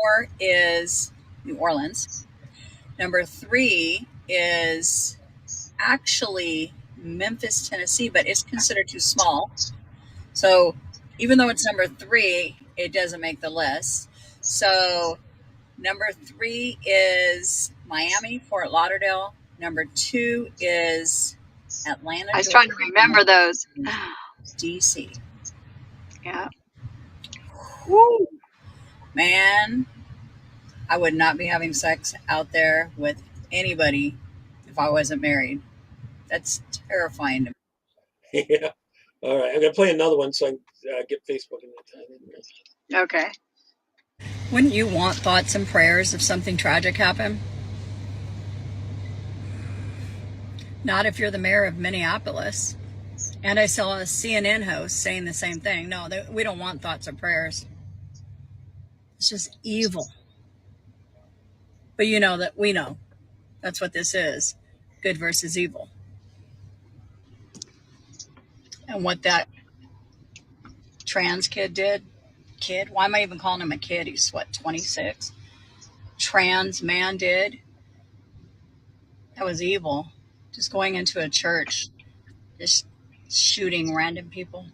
4 is New Orleans. Number 3 is actually Memphis, Tennessee, but it's considered too small. So even though it's number 3, it doesn't make the list. So number 3 is Miami, Fort Lauderdale. Number 2 is Atlanta, I was trying to remember those. DC. Yeah. Woo. Man, I would not be having sex out there with anybody if I wasn't married. That's terrifying to me. Yeah. All right. I'm going to play another one so I can get Facebook in that time. Okay. Wouldn't you want thoughts and prayers if something tragic happened? Not if you're the mayor of Minneapolis. And I saw a CNN host saying the same thing. No, we don't want thoughts or prayers. It's just evil. But you know that we know that's what this is. Good versus evil. And what that trans kid did. Why am I even calling him a kid? He's what, 26? Trans man did. That was evil. Just going into a church, just shooting random people.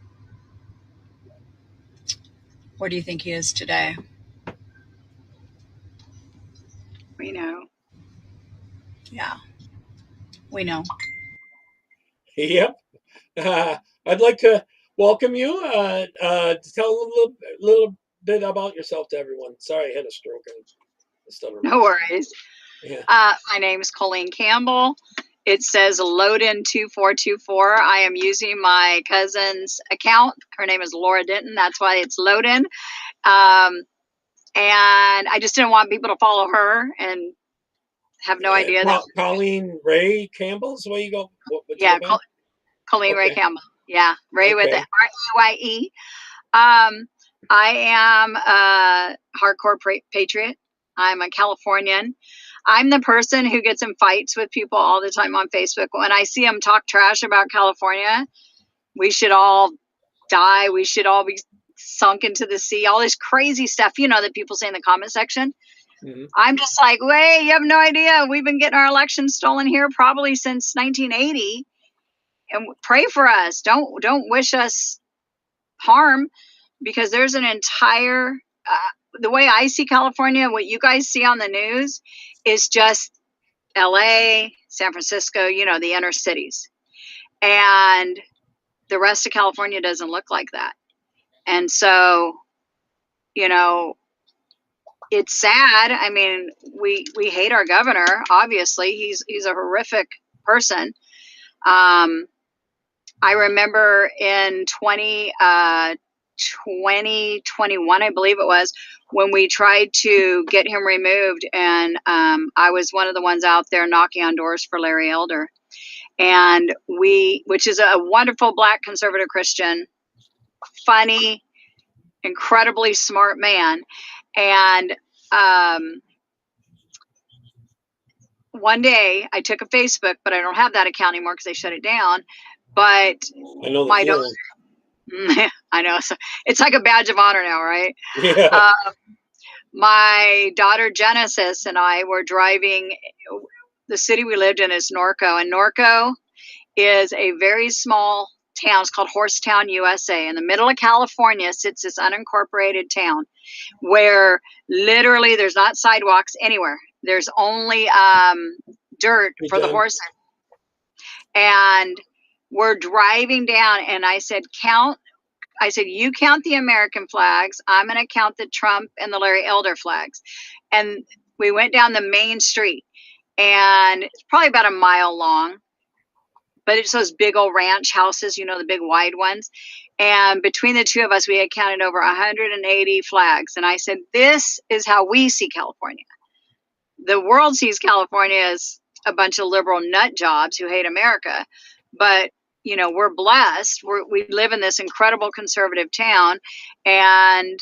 Where do you think he is today? We know. Yeah, we know. Yep. I'd like to welcome you. To tell a little bit about yourself to everyone. Sorry, I had a stroke. No worries. Yeah. My name is Colleen Campbell. It says Loden 2424. I am using my cousin's account. Her name is Laura Denton. That's why it's Loden. And I just didn't want people to follow her and have no idea that Colleen Raye Campbell is the way you go. Yeah, Colleen Raye Campbell. Yeah, Raye with the R-A-Y-E. I am a hardcore patriot. I'm a Californian. I'm the person who gets in fights with people all the time on Facebook. When I see them talk trash about California, we should all die. We should all be sunk into the sea. All this crazy stuff, that people say in the comment section. Mm-hmm. I'm just like, wait, you have no idea. We've been getting our elections stolen here probably since 1980. And pray for us. Don't wish us harm, because there's an entire the way I see California, what you guys see on the news is just LA, San Francisco, the inner cities. And the rest of California doesn't look like that. And so, it's sad. I mean, we hate our governor, obviously. He's a horrific person. I remember in 2021, I believe it was, when we tried to get him removed, and I was one of the ones out there knocking on doors for Larry Elder, and which is a wonderful Black conservative Christian, funny, incredibly smart man, and one day I took a Facebook, but I don't have that account anymore because they shut it down. But I know my daughter, I know, so it's like a badge of honor now, right? Yeah. My daughter Genesis and I were driving. The city we lived in is Norco, and Norco is a very small town. It's called Horsetown, USA. In the middle of California sits this unincorporated town where literally there's not sidewalks anywhere. There's only dirt for the horses. And we're driving down, and I said, you count the American flags. I'm going to count the Trump and the Larry Elder flags. And we went down the main street, and it's probably about a mile long, but it's those big old ranch houses, the big wide ones. And between the two of us, we had counted over 180 flags. And I said, this is how we see California. The world sees California as a bunch of liberal nut jobs who hate America. But we're blessed. We live in this incredible conservative town. And,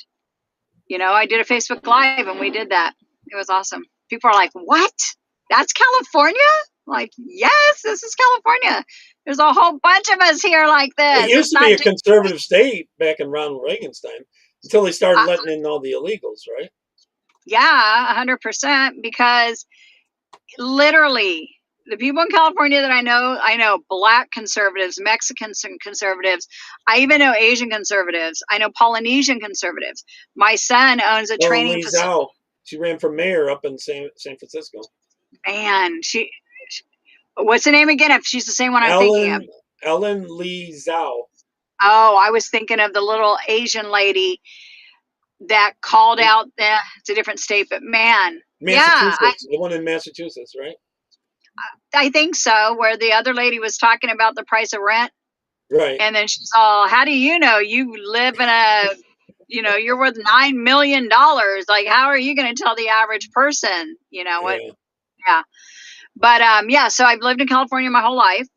I did a Facebook Live, and we did that. It was awesome. People are like, what? That's California? Like, yes, this is California. There's a whole bunch of us here like this. It used to be a conservative state back in Ronald Reagan's time until they started letting in all the illegals, right? Yeah, 100%, because literally the people in California that I know black conservatives, Mexican conservatives. I even know Asian conservatives. I know Polynesian conservatives. My son owns a Colleen training Raye facility. Campbell. She ran for mayor up in San Francisco. Man, what's the name again? If she's the same one I'm thinking of. Ellen Lee Zhao. Oh, I was thinking of the little Asian lady that called out it's a different state, but man, Massachusetts, the one in Massachusetts, right? I think so, where the other lady was talking about the price of rent, Right. and then she's all, how do you know you live in you're worth $9 million, like how are you going to tell the average person what? Yeah, but so I've lived in California my whole life.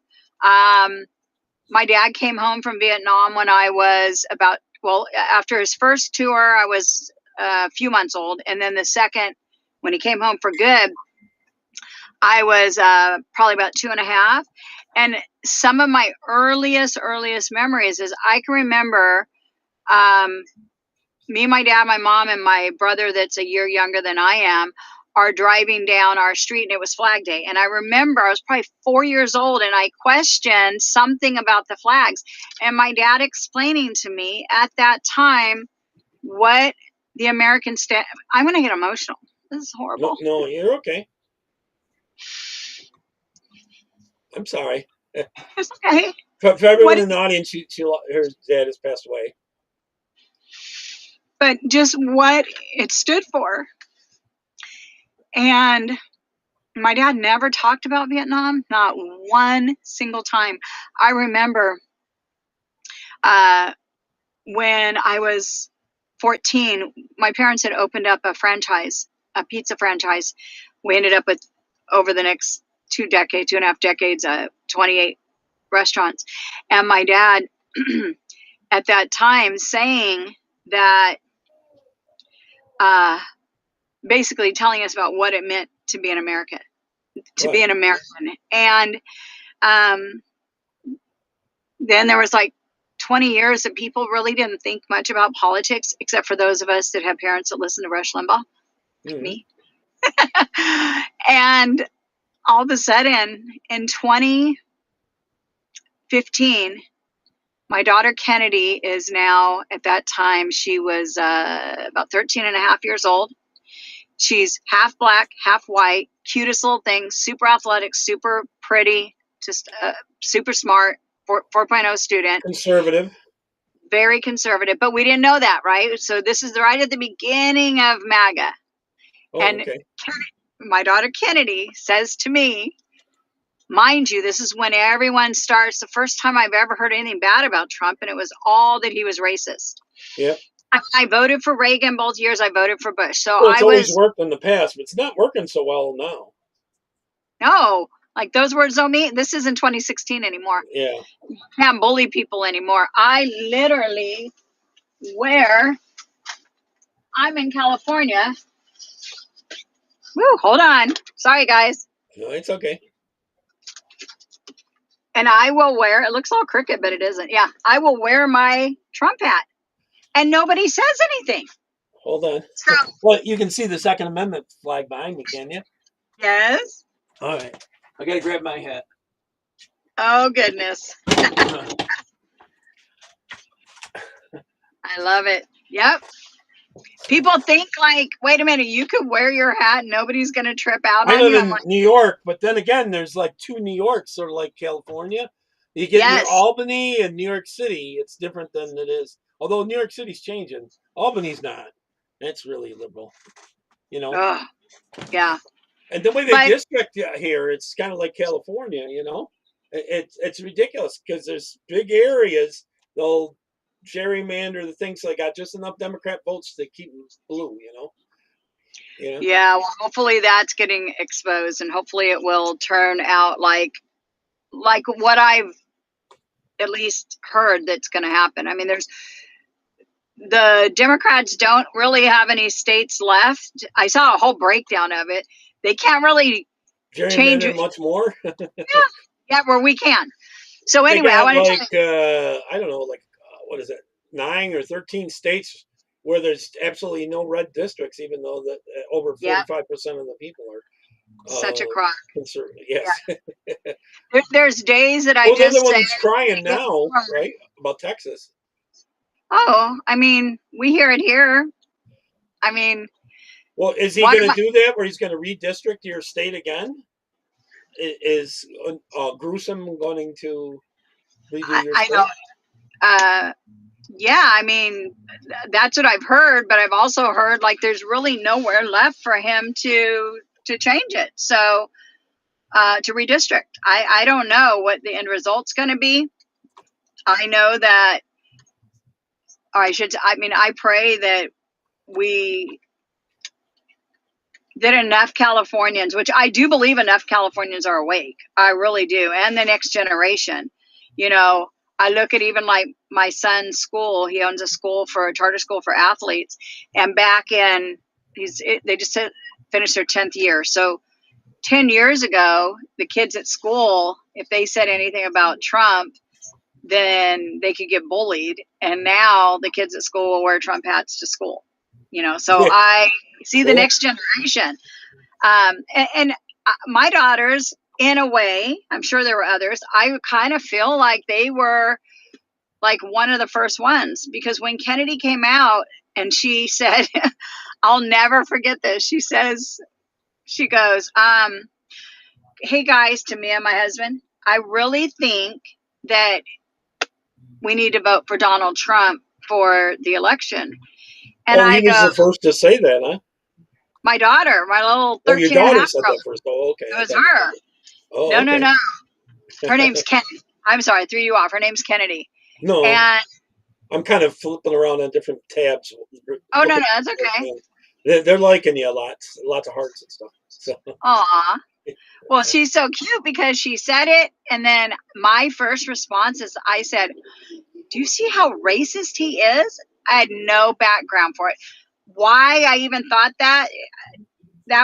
My dad came home from Vietnam when I was after his first tour, I was a few months old. And then the second, when he came home for good, I was probably about 2.5. And some of my earliest memories is I can remember me, my dad, my mom, and my brother that's a year younger than I am are driving down our street, and it was Flag Day. And I remember I was probably 4 years old, and I questioned something about the flags, and my dad explaining to me at that time what the American I'm going to get emotional. This is horrible. No, you're okay. I'm sorry. It's okay. For everyone in the audience, her dad has passed away. But just what it stood for. And my dad never talked about Vietnam, not one single time. I remember when I was 14, my parents had opened up a pizza franchise. We ended up with, over the next 2.5 decades, 28 restaurants. And my dad, at that time, saying that, basically telling us about what it meant to be an American, be an American. And then there was like 20 years that people really didn't think much about politics, except for those of us that have parents that listen to Rush Limbaugh, me. And all of a sudden, in 2015, my daughter Kennedy is now, at that time, she was about 13.5 years old. She's half black, half white, cutest little thing, super athletic, super pretty, just super smart, 4.0 student. Conservative. Very conservative, but we didn't know that, right? So this is right at the beginning of MAGA. Oh, and okay. My daughter Kennedy says to me, mind you, this is when everyone starts, the first time I've ever heard anything bad about Trump, and it was all that he was racist. Yeah. I voted for Reagan both years. I voted for Bush. So it's always worked in the past, but it's not working so well now. No, like those words don't mean, this isn't 2016 anymore. Yeah. You can't bully people anymore. I literally I'm in California. Woo, hold on. Sorry, guys. No, it's okay. And I will wear, it looks all crooked, but it isn't. Yeah, I will wear my Trump hat. And nobody says anything. Hold on. So, well, you can see the Second Amendment flag behind me, can you? Yes. All right. I got to grab my hat. Oh, goodness. I love it. Yep. People think like, wait a minute, you could wear your hat and nobody's going to trip out on you. I live in New York, but then again, there's like two New Yorks, sort of like California. You get near Albany and New York City. It's different than it is. Although New York City's changing. Albany's not. It's really liberal, you know? Yeah. And the way they district here, it's kind of like California, you know? It's ridiculous because there's big areas. They'll gerrymander the things so they got just enough Democrat votes to keep them blue, you know? Yeah, well, hopefully that's getting exposed, and hopefully it will turn out like what I've at least heard that's going to happen. I mean, the Democrats don't really have any states left. I saw a whole breakdown of it. They can't really change it much more. Yeah, where we can. So anyway, I want to I don't know, like what is it, 9 or 13 states where there's absolutely no red districts, even though that over 45% of the people are such a crock. conservative. Yes. Yeah. There's days that I Well, they're the just say, ones crying now, right? About Texas. oh, I mean, we hear it here. I mean, well, is he going to do that where he's going to redistrict your state again? Is Gruesome going to redo your state? I know. Yeah, I mean, that's what I've heard, but I've also heard like there's really nowhere left for him to change it. So to redistrict, I don't know what the end result's going to be. I know that, or I pray that enough Californians, which I do believe enough Californians are awake. I really do. And the next generation, I look at even like my son's school. He owns a charter school for athletes. And they just finished their 10th year. So 10 years ago, the kids at school, if they said anything about Trump, then they could get bullied. And now the kids at school will wear Trump hats to school. So I see the next generation. And my daughters, in a way, I'm sure there were others, I kind of feel like they were like one of the first ones, because when Kennedy came out and she said, I'll never forget this. She goes, hey guys, to me and my husband, I really think that we need to vote for Donald Trump for the election. And he was the first to say that, huh? My daughter, my little 13 your daughter said that first. Oh, okay. It was her. Oh, no, okay. No. Her name's Kennedy. I'm sorry, I threw you off. Her name's Kennedy. No. And I'm kind of flipping around on different tabs. Oh, no, that's okay. They're liking you a lot. Lots of hearts and stuff. So. Aw. Well, she's so cute because she said it. And then my first response is I said, do you see how racist he is? I had no background for it. Why I even thought that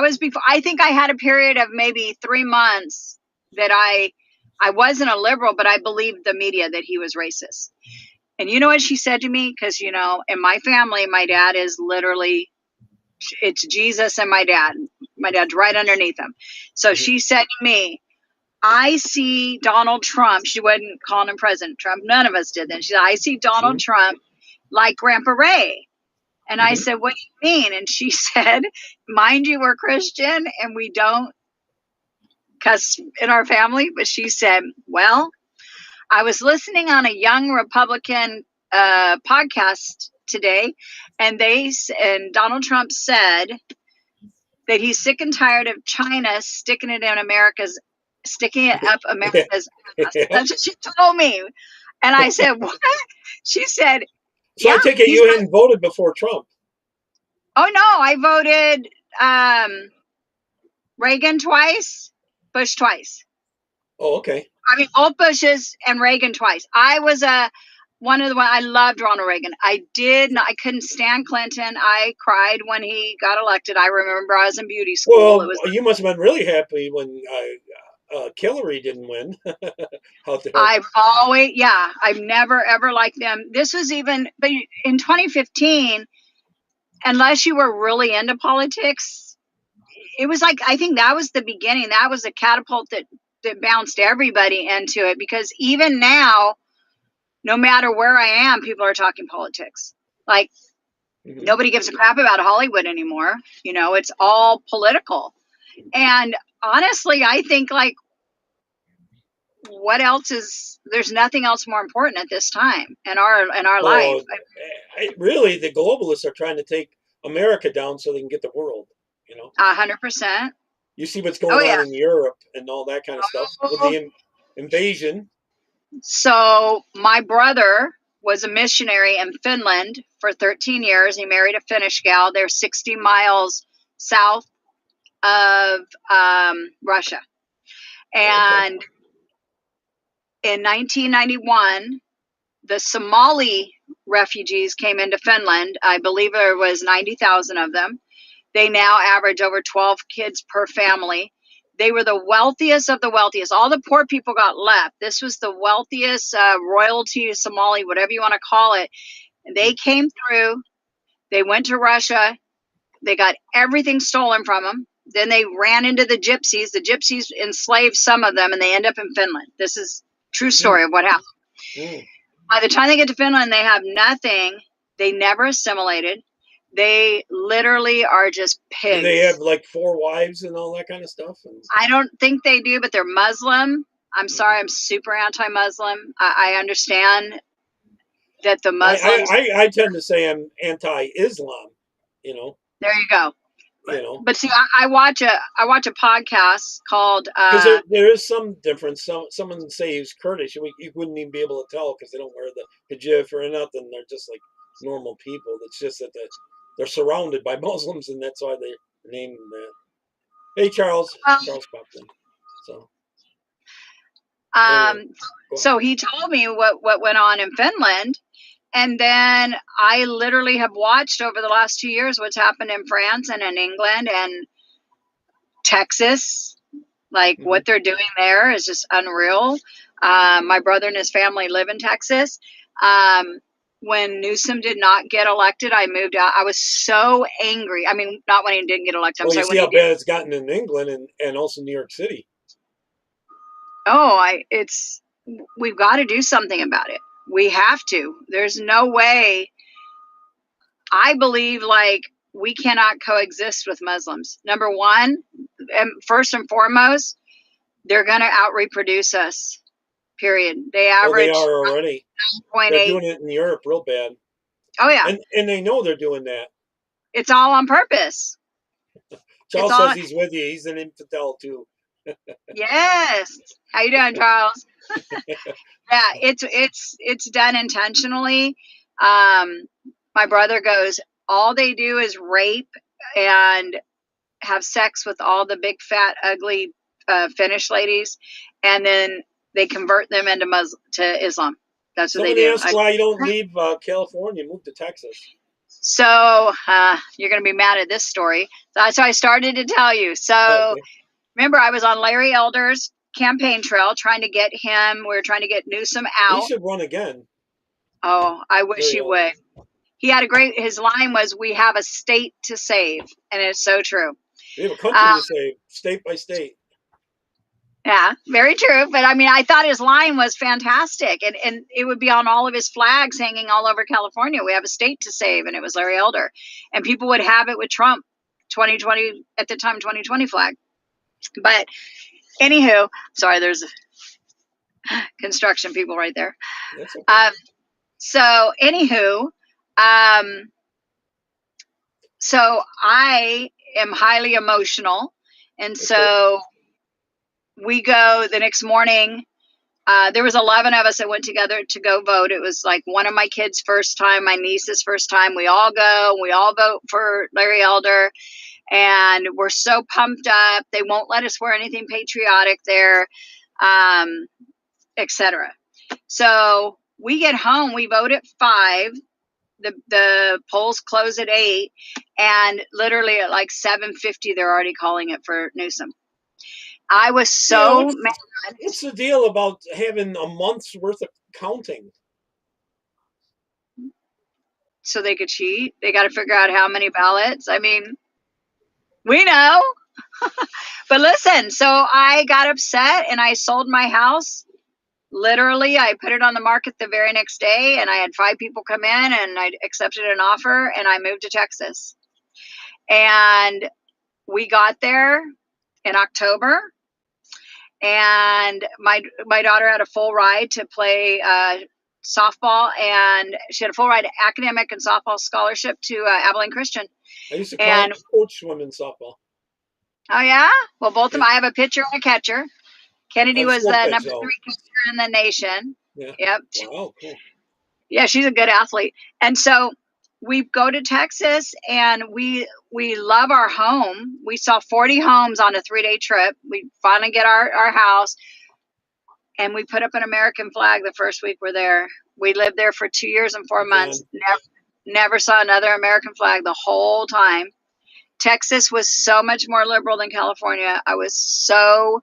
was before. I think I had a period of maybe 3 months that I wasn't a liberal, but I believed the media that he was racist. And you know what she said to me? Because, in my family, my dad is literally, it's Jesus and my dad. My dad's right underneath him. So she said to me, I see Donald Trump. She wasn't calling him President Trump. None of us did then. She said, I see Donald Trump like Grandpa Ray. And I said, what do you mean? And she said, mind you, we're Christian and we don't cuss in our family. But she said, well, I was listening on a young Republican podcast today, and Donald Trump said that he's sick and tired of China sticking it up America's ass. That's what she told me. And I said, what? She said, so I take it you hadn't voted before Trump. Oh, no, I voted Reagan twice, Bush twice. Oh, okay. I mean, both Bushes and Reagan twice. I was I loved Ronald Reagan. I couldn't stand Clinton. I cried when he got elected. I remember I was in beauty school. Well, you must have been really happy when Hillary didn't win. I've never ever liked them. This was but in 2015, unless you were really into politics, it was like, I think that was the beginning. That was a catapult that bounced everybody into it, because even now, no matter where I am, people are talking politics. Like nobody gives a crap about Hollywood anymore. It's all political. And honestly, I think like, what else there's nothing else more important at this time in our life. Really, the globalists are trying to take America down so they can get the world, 100%. You see what's going on in Europe and all that kind of stuff with the invasion. So my brother was a missionary in Finland for 13 years. He married a Finnish gal. They're 60 miles south of Russia. And in 1991, the Somali refugees came into Finland. I believe there was 90,000 of them. They now average over 12 kids per family. They were the wealthiest of the wealthiest. All the poor people got left. This was the wealthiest royalty, Somali, whatever you want to call it. And they came through. They went to Russia. They got everything stolen from them. Then they ran into the gypsies. The gypsies enslaved some of them, and they end up in Finland. This is true story of what happened. By the time they get to Finland, they have nothing. They never assimilated. They literally are just pigs. Do they have like 4 wives and all that kind of stuff? I don't think they do, but they're Muslim. I'm sorry, I'm super anti-Muslim. I understand that the Muslims. I tend to say I'm anti-Islam. There you go. You know. But see, I watch a podcast called. Because there is some difference. Someone say he's Kurdish, you wouldn't even be able to tell because they don't wear the hijab or nothing. They're just like normal people. It's just that they're surrounded by Muslims, and that's why they named them that. Hey, Charles. Charles popped in. So. Anyway, so he told me what went on in Finland, and then I literally have watched over the last 2 years what's happened in France and in England and Texas. Like what they're doing there is just unreal. My brother and his family live in Texas. When Newsom did not get elected, I moved out. I was so angry. I mean, not when he didn't get elected. You see how bad it's gotten in England and also New York City. Oh, we've got to do something about it. We have to. There's no way. I believe like we cannot coexist with Muslims. Number one, and first and foremost, they're going to out-reproduce us. Period. They average. Well, they are already. 9.8. They're doing it in Europe real bad. Oh yeah. And they know they're doing that. It's all on purpose. Charles says he's with you. He's an infidel too. Yes. How you doing, Charles? Yeah, it's done intentionally. My brother goes, all they do is rape and have sex with all the big, fat, ugly Finnish ladies, and then they convert them into to Islam. That's what they do. Somebody asked why you don't leave California, move to Texas. So you're going to be mad at this story. So I started to tell you. So remember, I was on Larry Elder's campaign trail trying to get him. We were trying to get Newsom out. He should run again. Oh, I wish he would. He had his line was, "We have a state to save." And it's so true. We have a country to save, state by state. Yeah, very true. But I mean, I thought his line was fantastic. And it would be on all of his flags hanging all over California. We have a state to save. And it was Larry Elder. And people would have it with Trump, 2020, at the time, 2020 flag. But anywho, sorry, there's construction people right there. That's okay. So anywho, so I am highly emotional. And so we go the next morning. There was 11 of us that went together to go vote. It was like one of my kids' first time, my niece's first time. We all go. We all vote for Larry Elder. And we're so pumped up. They won't let us wear anything patriotic there, etc. So we get home. We vote at 5. The polls close at 8. And literally at like 7:50, they're already calling it for Newsom. I was so mad. What's the deal about having a month's worth of counting? So they could cheat? They got to figure out how many ballots. I mean, we know. But listen, so I got upset and I sold my house. Literally, I put it on the market the very next day, and I had 5 people come in, and I accepted an offer, and I moved to Texas. And we got there in October. And my daughter had a full ride to play softball, and she had a full ride academic and softball scholarship to Abilene Christian. I used to coach women's softball. Oh yeah? Well, both of them. I have a pitcher and a catcher. Kennedy was the number 3 catcher in the nation. Yeah. Yep. Wow, cool. Yeah, she's a good athlete. And so we go to Texas, and we love our home. We saw 40 homes on a 3-day trip. We finally get our house, and we put up an American flag the first week we're there. We lived there for 2 years and 4 months. Never saw another American flag the whole time. Texas was so much more liberal than California. I was so,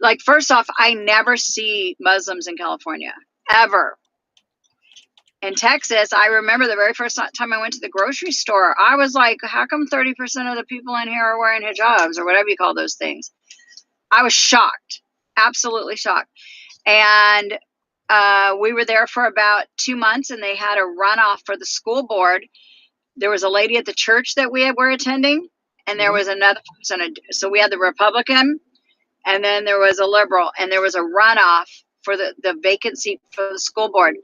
like, first off, I never see Muslims in California, ever. in Texas, I remember the very first time I went to the grocery store, I was like, how come 30% of the people in here are wearing hijabs or whatever you call those things? I was shocked, absolutely shocked. And we were there for about 2 months, and they had a runoff for the school board. There was a lady at the church that we were attending, and there was another person. So we had the Republican, and then there was a liberal, and there was a runoff for the vacancy for the school board.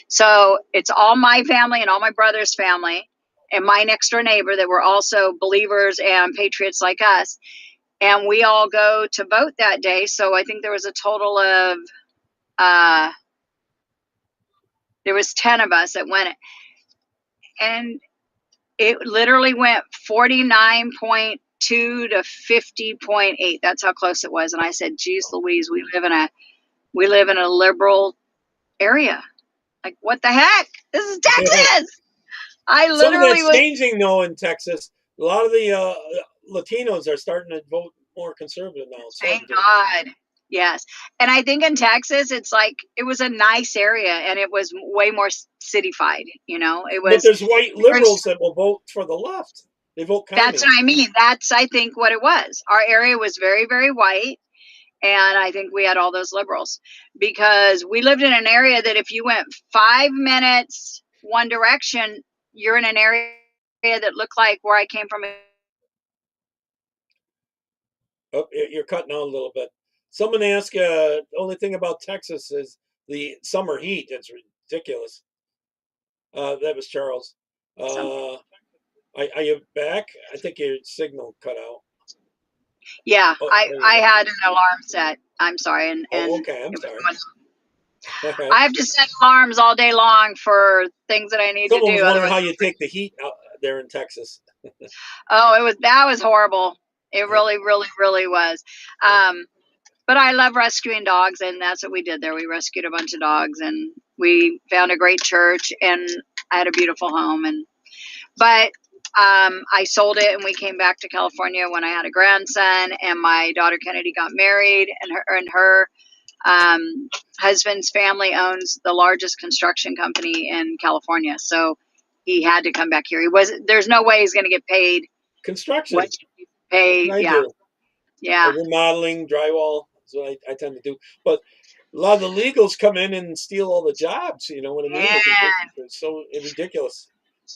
So it's all my family and all my brother's family and my next door neighbor that were also believers and patriots like us. And we all go to vote that day. So I think there was a total of, there was 10 of us that went. And it literally went 49.2 to 50.8. That's how close it was. And I said, geez Louise, we live in a liberal area. Like, what the heck? This is Texas. I Some of literally that's changing though in Texas. A lot of the Latinos are starting to vote more conservative now. Thank God. Yes. And I think in Texas, it's like, it was a nice area and it was way more cityfied, you know, it was. But there's white liberals that will vote for the left. They vote commies. That's what I mean. That's, I think, what it was. Our area was very, very white. And I think we had all those liberals because we lived in an area that if you went 5 minutes one direction, you're in an area that looked like where I came from. Oh, you're cutting out a little bit. Someone asked, the only thing about Texas is the summer heat. It's ridiculous. That was Charles. Are you back? I think your signal cut out. Yeah, I had an alarm set. I'm sorry. And okay, I'm sorry. I have to set alarms all day long for things that I need to do. Someone was wondering how you take the heat out there in Texas. Oh, that was horrible. It really, really, really was. But I love rescuing dogs, and that's what we did there. We rescued a bunch of dogs, and we found a great church, and I had a beautiful home. But I sold it, and we came back to California when I had a grandson, and my daughter Kennedy got married, and her husband's family owns the largest construction company in California, so he had to come back here. There's no way he's going to get paid construction. What paid? Yeah. Remodeling, drywall is what I tend to do. But a lot of the legals come in and steal all the jobs. You know what I mean? It's so ridiculous.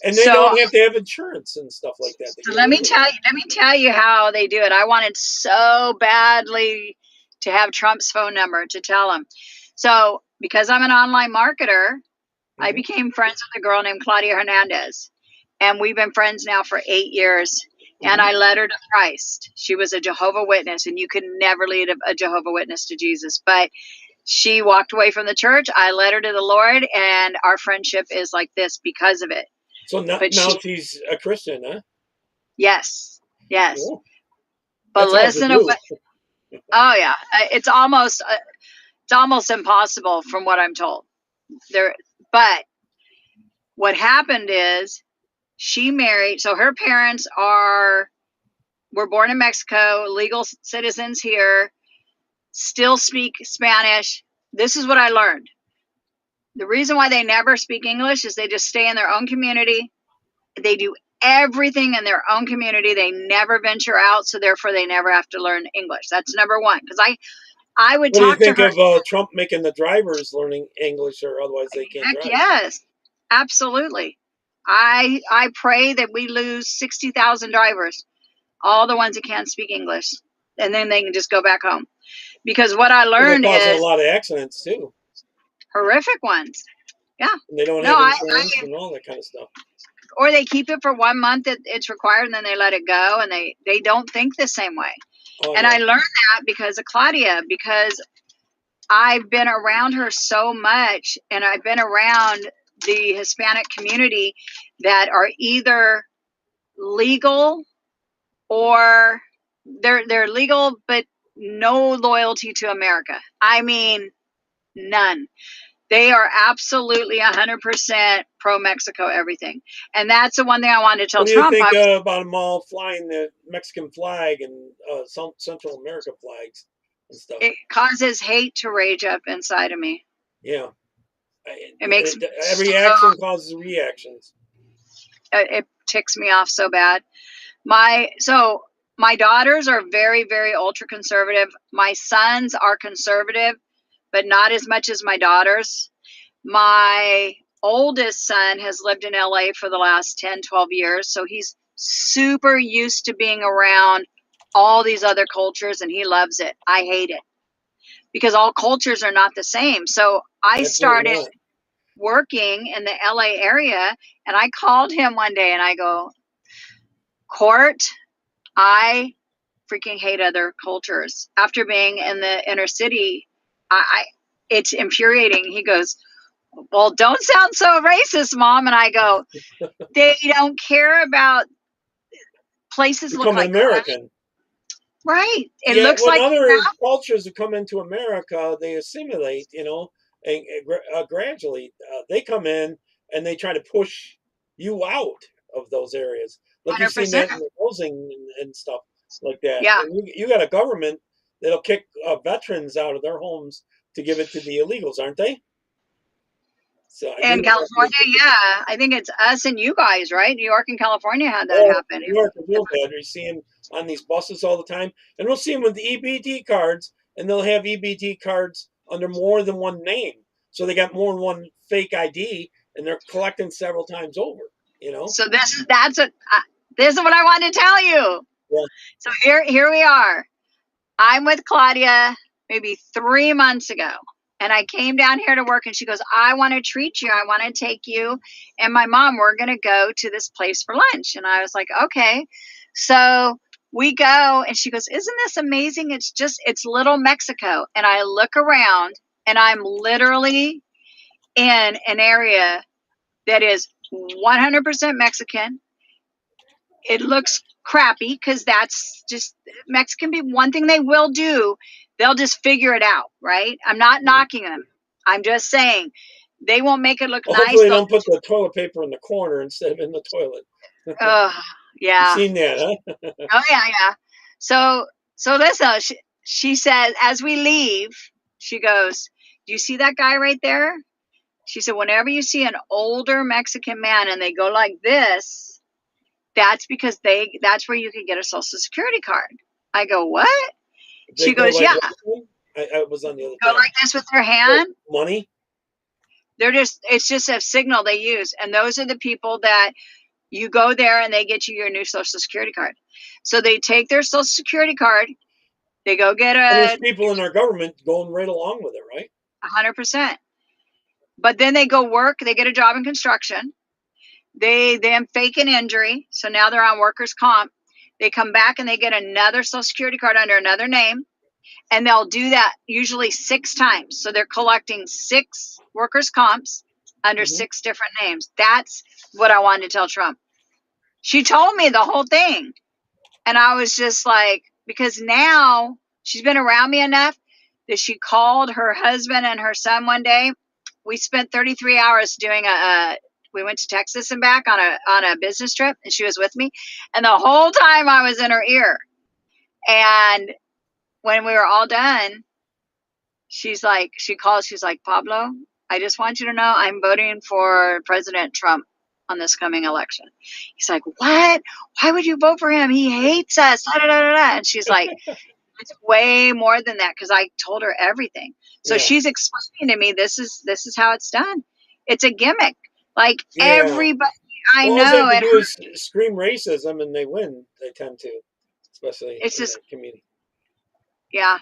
And they don't have to have insurance and stuff like that. So let me tell you how they do it. I wanted so badly to have Trump's phone number to tell him. So because I'm an online marketer, I became friends with a girl named Claudia Hernandez. And we've been friends now for 8 years. And I led her to Christ. She was a Jehovah's Witness, and you could never lead a Jehovah's Witness to Jesus. But she walked away from the church. I led her to the Lord, and our friendship is like this because of it. So now she's a Christian, huh? Yes. Cool. But listen to what. Oh yeah, it's almost impossible from what I'm told. But what happened is she married. So her parents were born in Mexico, legal citizens here, still speak Spanish. This is what I learned. The reason why they never speak English is they just stay in their own community. They do everything in their own community. They never venture out, so therefore they never have to learn English. That's number one. Because I would talk to her. What do you think of Trump making the drivers learning English, or otherwise they can't drive? Yes, absolutely. I pray that we lose 60,000 drivers, all the ones that can't speak English, and then they can just go back home. Because what I learned is a lot of accidents too. Horrific ones. Yeah. And they don't have insurance and all that kind of stuff. Or they keep it for 1 month that it's required, and then they let it go, and they don't think the same way. And I learned that because of Claudia, because I've been around her so much, and I've been around the Hispanic community that are either legal or they're legal, but no loyalty to America. I mean, none. They are absolutely 100% pro-Mexico everything. And that's the one thing I wanted to tell Trump. What do you think about them all flying the Mexican flag and some Central America flags and stuff? It causes hate to rage up inside of me. Yeah. It makes me Every action causes reactions. it ticks me off so bad. My daughters are very, very ultra conservative. My sons are conservative, but not as much as my daughters. My oldest son has lived in LA for the last 10, 12 years. So he's super used to being around all these other cultures, and he loves it. I hate it because all cultures are not the same. So I started working in the LA area, and I called him one day and I go, Court, I freaking hate other cultures. After being in the inner city, it's infuriating. He goes, well, don't sound so racist, Mom. And I go, they don't care about places look like American. Right. It looks when like other cultures come into America, they assimilate, and gradually they come in and they try to push you out of those areas. Like 100%. You've seen that in the housing and stuff like that. Yeah. And you got a government that'll kick veterans out of their homes to give it to the illegals, aren't they? So in California, yeah, I think it's us and you guys, right? New York and California had that happen. New York is real bad. We see them on these buses all the time, and we'll see them with the EBT cards, and they'll have EBT cards under more than one name, so they got more than one fake ID, and they're collecting several times over. So this is what I wanted to tell you. Yeah. So here we are. I'm with Claudia maybe 3 months ago. And I came down here to work, and she goes, I want to treat you. I want to take you and my mom. We're going to go to this place for lunch. And I was like, okay. So we go, and she goes, isn't this amazing? It's little Mexico. And I look around, and I'm literally in an area that is 100% Mexican. It looks crappy because that's just Mexican people. One thing they will do, they'll just figure it out, right? I'm not knocking them. I'm just saying they won't make it look nice. Hopefully, they don't put the toilet paper in the corner instead of in the toilet. Yeah. You've seen that, huh? Oh yeah. So listen, she says as we leave, she goes, "Do you see that guy right there?" She said, "Whenever you see an older Mexican man and they go like this, that's because that's where you can get a Social Security card." I go, what? She goes, like, yeah. I was on the other go side. Like this with their hand. Money. It's just a signal they use. And those are the people that you go there and they get you your new Social Security card. So they take their Social Security card. They go get there's people in our government going right along with it, right? 100%. But then they go work. They get a job in construction. They then fake an injury. So now they're on workers' comp. They come back and they get another Social Security card under another name. And they'll do that usually 6 times. So they're collecting 6 workers' comps under 6 different names. That's what I wanted to tell Trump. She told me the whole thing. And I was just like, because now she's been around me enough that she called her husband and her son one day. We spent 33 hours doing we went to Texas and back on a business trip, and she was with me. And the whole time I was in her ear. And when we were all done, she calls, she's like, Pablo, I just want you to know I'm voting for President Trump on this coming election. He's like, what? Why would you vote for him? He hates us. Da, da, da, da. And she's like, it's way more than that, because I told her everything. So she's explaining to me, this is how it's done. It's a gimmick. Like everybody I know. All they have to do is scream racism and they win. They tend to, especially in that community. Yeah.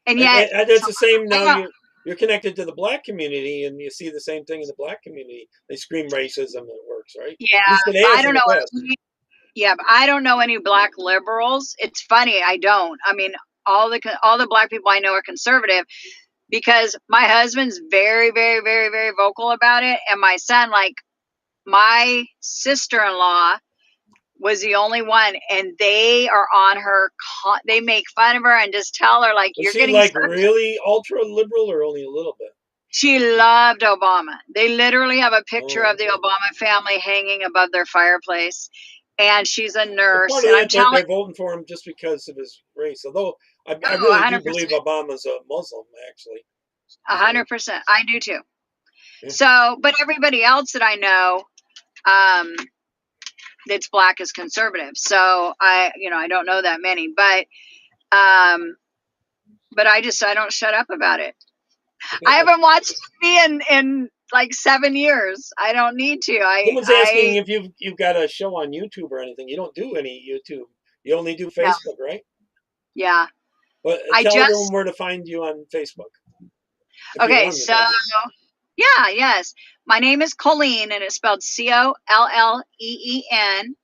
And yet it's the same now. You're connected to the black community, and you see the same thing in the black community. They scream racism and it works, right? Yeah. I don't know. Yeah, but I don't know any black liberals. It's funny. I don't. I mean, all the black people I know are conservative, because my husband's very, very, very, very vocal about it. And my son, like my sister-in-law was the only one, and they are on her. They make fun of her and just tell her, like, you're getting like really ultra liberal, or only a little bit. She loved Obama. They literally have a picture of the Obama family hanging above their fireplace. And she's a nurse. Well, and they're voting for him just because of his race. Although I really 100%. Do believe Obama's a Muslim, actually. 100%. I do too. So, but everybody else that I know, that's black is conservative. So I don't know that many, but I don't shut up about it. I haven't watched TV in like 7 years. I don't need to. Someone's asking if you've got a show on YouTube or anything. You don't do any YouTube. You only do Facebook, no. right? Yeah. Well, tell everyone where to find you on Facebook. Okay, so yes. My name is Colleen, and it's spelled Colleen.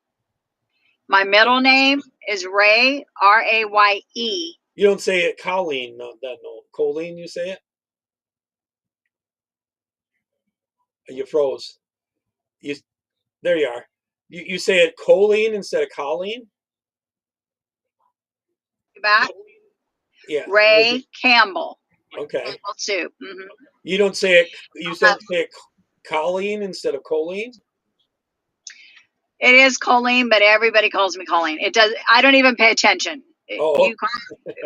My middle name is Raye, Raye. You don't say it Colleen, no. Colleen, you say it? You froze. There you are. You say it Colleen instead of Colleen? Back? Yeah. Raye Campbell. Okay. Soup. Mm-hmm. You don't say it. You don't say it Colleen instead of Colleen? It is Colleen, but everybody calls me Colleen. It does. I don't even pay attention. Oh.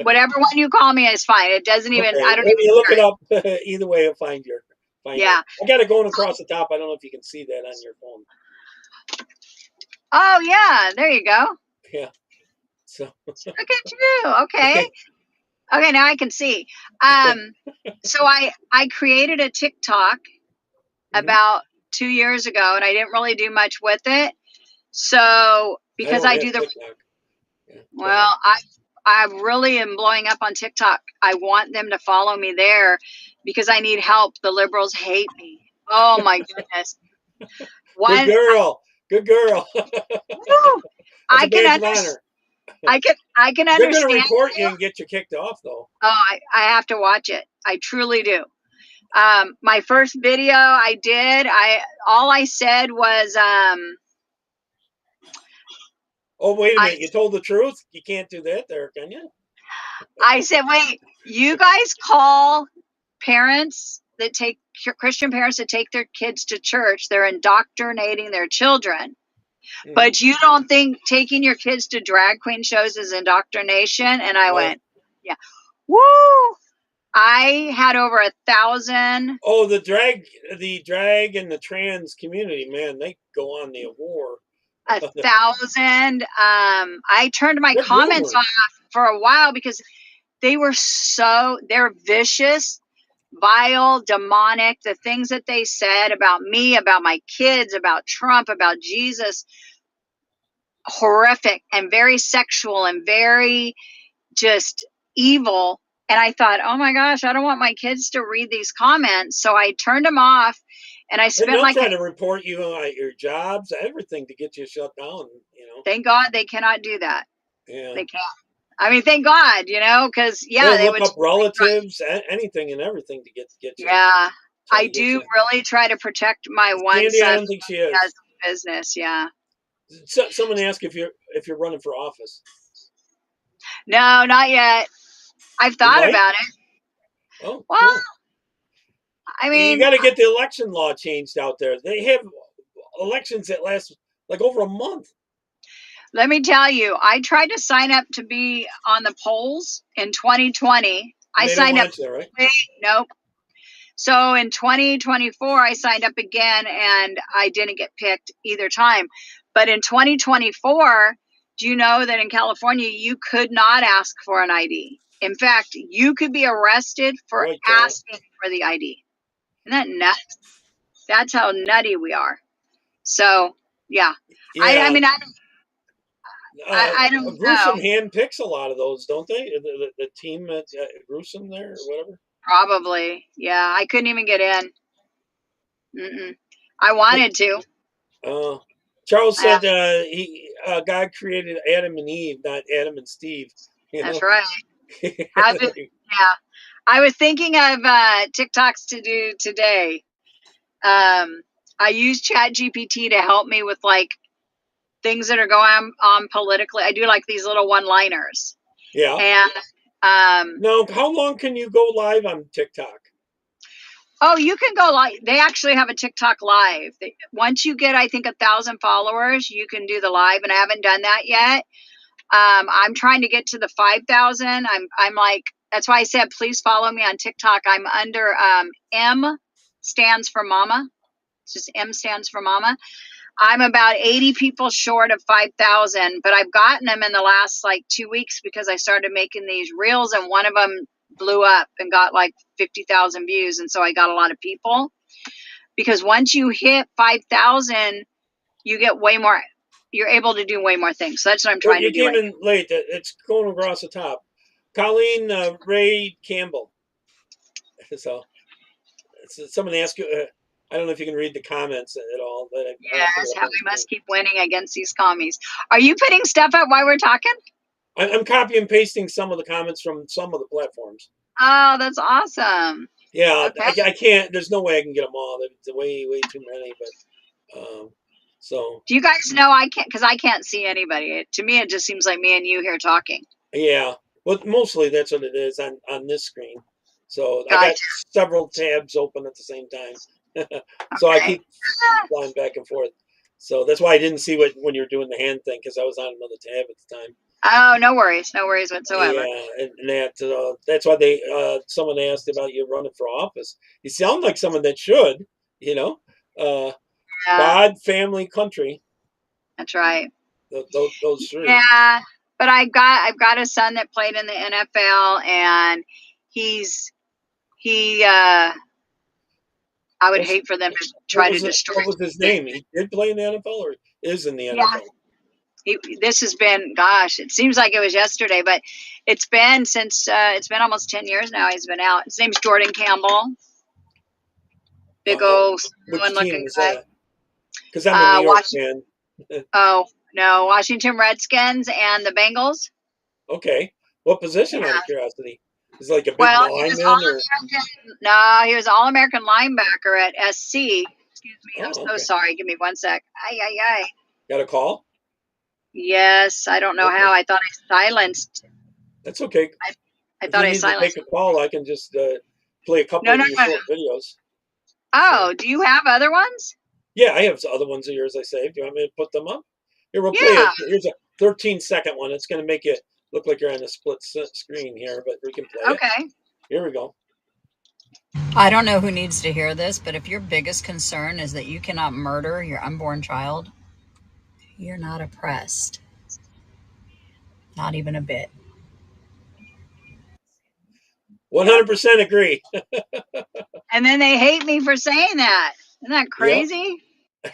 Whatever one you call me is fine. It doesn't even. Okay. I don't even. You look it up. Either way, I'll find you. Yeah. I got it going across the top. I don't know if you can see that on your phone. Oh yeah, there you go. Yeah. So. Look at you. Okay. Okay, now I can see. So I created a TikTok about 2 years ago, and I didn't really do much with it. So because I do the TikTok. Well, I really am blowing up on TikTok. I want them to follow me there because I need help. The liberals hate me. Oh my goodness. Good girl. Good girl. I can understand. I can understand. They're going to report you and get you kicked off, though. Oh, I have to watch it. I truly do. My first video I did, all I said was, oh, wait a minute. You told the truth? You can't do that there, can you? I said, wait, you guys call parents that take Christian parents that take their kids to church, they're indoctrinating their children. Mm-hmm. But you don't think taking your kids to drag queen shows is indoctrination? And I went, yeah. Woo! I had over 1,000. Oh, the drag and the trans community, man, they go on the war. 1,000. I turned my comments off for a while because they're vicious, vile, demonic. The things that they said about me, about my kids, about Trump, about Jesus, horrific and very sexual and very just evil. And I thought, oh my gosh, I don't want my kids to read these comments. So I turned them off, and I spent they'll try to report you at your jobs, everything to get you shut down. Thank God they cannot do that. Yeah, they can't. I mean, thank God, because they would up relatives, anything and everything to get you. Yeah, I do really try to protect my one Candy, son. I don't think she is. Has business, yeah. So, someone asked if you're running for office. No, not yet. I've thought about it. Oh, well, cool. I mean, you got to get the election law changed out there. They have elections that last like over a month. Let me tell you, I tried to sign up to be on the polls in 2020. I signed up. Right? Nope. So in 2024, I signed up again, and I didn't get picked either time. But in 2024, do you know that in California, you could not ask for an ID? In fact, you could be arrested for asking for the ID. Isn't that nuts? That's how nutty we are. So, yeah. I mean, I don't Gruesome know. handpicks a lot of those, don't they? The team at Gruesome there or whatever? Probably. Yeah, I couldn't even get in. I wanted to. Charles said God created Adam and Eve, not Adam and Steve. That's right. Yeah. I was thinking of TikToks to do today. I use ChatGPT to help me with like things that are going on politically. I do like these little one-liners. Yeah. And now, how long can you go live on TikTok? Oh, you can go live. They actually have a TikTok live. Once you get, I think, 1,000 followers, you can do the live, and I haven't done that yet. I'm trying to get to the 5,000. I'm like, that's why I said, please follow me on TikTok. I'm under stands for mama. It's just M stands for mama. I'm about 80 people short of 5,000, but I've gotten them in the last like 2 weeks because I started making these reels, and one of them blew up and got like 50,000 views. And so I got a lot of people, because once you hit 5,000, you get way more, you're able to do way more things. So that's what I'm trying to do. You came in late. It's going across the top. Colleen Raye Campbell. So someone asked you, I don't know if you can read the comments at all. But yes, how we must keep winning against these commies. Are you putting stuff up while we're talking? I'm copy and pasting some of the comments from some of the platforms. Oh, that's awesome. Yeah, okay. I can't. There's no way I can get them all. There's way too many. But so. Do you guys know I can't, because I can't see anybody. To me, it just seems like me and you here talking. Yeah, well, mostly that's what it is on this screen. So gotcha. I got several tabs open at the same time. So okay. I keep flying back and forth. So that's why I didn't see when you were doing the hand thing, because I was on another tab at the time. Oh, no worries whatsoever. Yeah, and that's why someone asked about you running for office. You sound like someone that should, God, family, country. That's right. Those three. Yeah, but I've got a son that played in the NFL, and I would hate for them to try to destroy. What was his name? He did play in the NFL, or is in the NFL? This has been, gosh, it seems like it was yesterday, but it's been almost 10 years now he's been out. His name's Jordan Campbell. Big old looking guy. Because I'm a New York fan. Oh, no, Washington Redskins and the Bengals. Okay. What position, out of curiosity? Is it like a big lineman? No, he was All-American linebacker at SC. Excuse me, I'm so sorry. Give me 1 sec. Ay. Got a call? Yes, I don't know how. I thought I silenced. That's okay. I thought I silenced. To take a call, I can just play a couple of your short videos. Oh, do you have other ones? Yeah, I have other ones of yours I saved. Do you want me to put them up? Here, we'll play it. Here's a 13-second one. It's going to make it look like you're on a split screen here, but we can play it. Okay. Here we go. I don't know who needs to hear this, but if your biggest concern is that you cannot murder your unborn child, you're not oppressed. Not even a bit. 100% agree. And then they hate me for saying that. Isn't that crazy?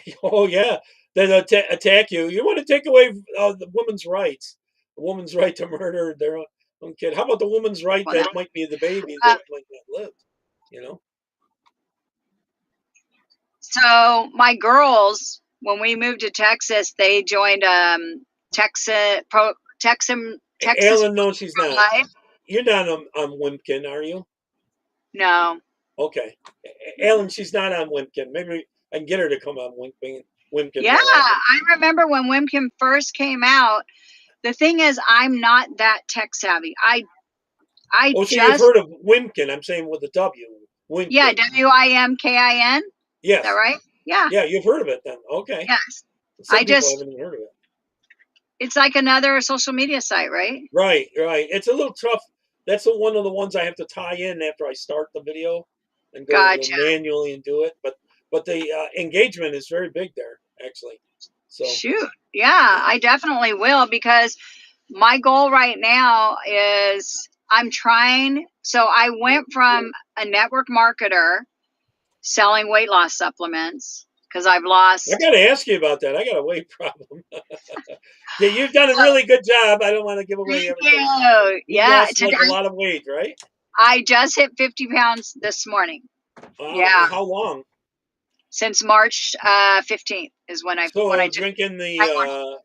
Yep. Oh, yeah. They attack you. You want to take away the woman's rights. The woman's right to murder their own kid. How about the woman's right that might be the baby that might not live? So my girls, when we moved to Texas, they joined Texas. Ellen, no, she's not. Life. You're not on Wimpkin, are you? No. Okay. Ellen, she's not on Wimpkin. Maybe I can get her to come on Wimpkin. Yeah, I remember when Wimpkin first came out. The thing is, I'm not that tech savvy. You've heard of Wimpkin. I'm saying with a W. Wimpkin. Yeah, WIMKIN. Yes. Is that right? Yeah. Yeah, you've heard of it then. Okay. Yes. Some people haven't even heard of it. It's like another social media site, right? Right. It's a little tough. That's one of the ones I have to tie in after I start the video and go manually and do it. But the engagement is very big there, actually. So shoot. Yeah, I definitely will, because my goal right now is I'm trying. So I went from a network marketer selling weight loss supplements, because I've lost. I got to ask you about that. I got a weight problem. Yeah, you've done a really good job. I don't want to give away everything. You lost a lot of weight, right? I just hit 50 pounds this morning. Wow. Yeah. How long? Since March 15th is when I. So when I drinking the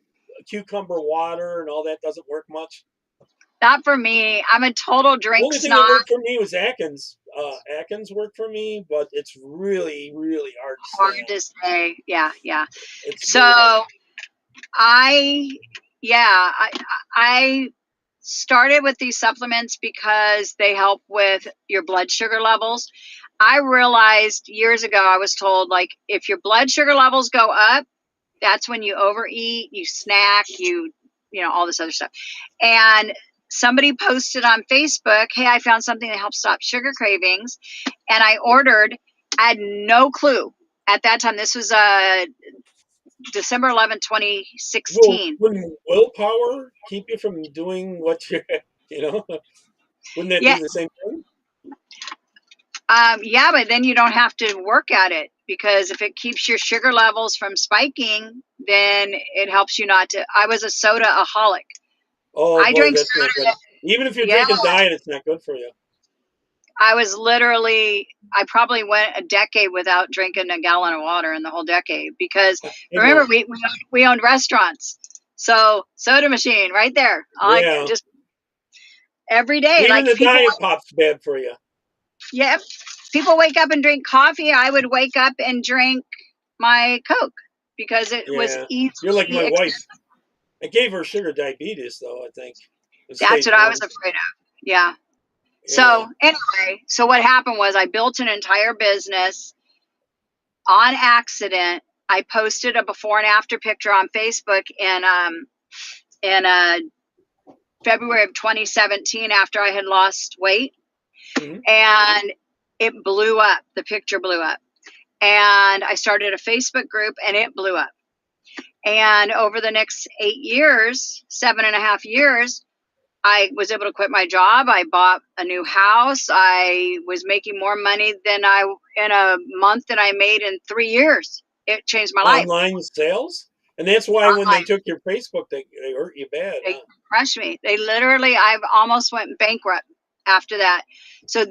cucumber water and all that doesn't work much. Not for me. I'm a total drink snob. The only thing that worked for me was Atkins. Atkins worked for me, but it's really, really hard to stay. Yeah. It's so I started with these supplements because they help with your blood sugar levels. I realized years ago, I was told, like, if your blood sugar levels go up, that's when you overeat, you snack, you know, all this other stuff. And somebody posted on Facebook, hey, I found something that helps stop sugar cravings. And I ordered I had no clue at that time. This was December 11th, 2016. Wouldn't willpower keep you from doing what you're, you know? Wouldn't that Yeah. do the same thing? Yeah, but then you don't have to work at it, because if it keeps your sugar levels from spiking, then it helps you not to. I was a soda-aholic. Oh I boy, drank that's not good. soda. Even if you're Yeah, drinking diet, it's not good for you. I probably went a decade without drinking a gallon of water in the whole decade, because remember, Well, we owned restaurants. So soda machine right there. Like, yeah. just every day, Even like the people, diet pop's bad for you. yeah, people wake up and drink coffee. I would wake up and drink my Coke because it was Yeah. You're like easily my wife. accessible. I gave her sugar diabetes, though, I think. It That's stage what I was one. afraid of. Yeah. Yeah. So anyway, so what happened was I built an entire business on accident. I posted a before and after picture on Facebook in February of 2017 after I had lost weight, Mm-hmm. and it blew up. The picture blew up, and I started a Facebook group, and it blew up. And over the next 8 years, 7.5 years, I was able to quit my job. I bought a new house. I was making more money in a month than I made in 3 years. It changed my life. Online sales? And that's why when they Online. took your Facebook, they hurt you bad, They huh? crushed me. They literally, I've almost went bankrupt after that. So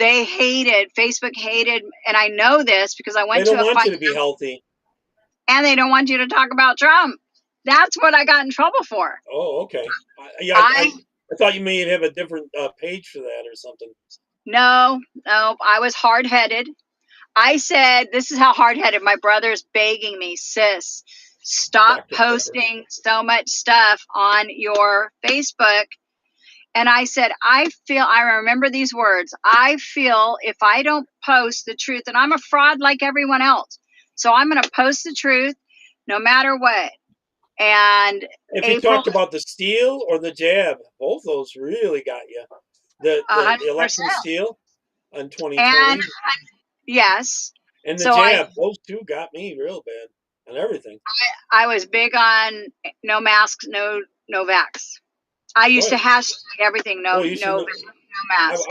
Facebook hated, and I know this because I They went don't to a want fight, you to be healthy. and they don't want you to talk about Trump. That's what I got in trouble for. Oh, okay. I I thought you may have a different page for that or something. No, I was hard headed. I said, this is how hard headed. My brother's begging me, sis, stop Dr. Pepper. posting so much stuff on your Facebook. And I said, I remember these words. I feel if I don't post the truth, and I'm a fraud like everyone else. So I'm going to post the truth no matter what. And If you April, talked about the steal or the jab, both those really got you. The 100%. election steal in And 2020 yes. and the So I, jab, those two got me real bad on everything. I was big on no masks, no vax. I used to Right. hashtag everything, no Well, you should know. mask.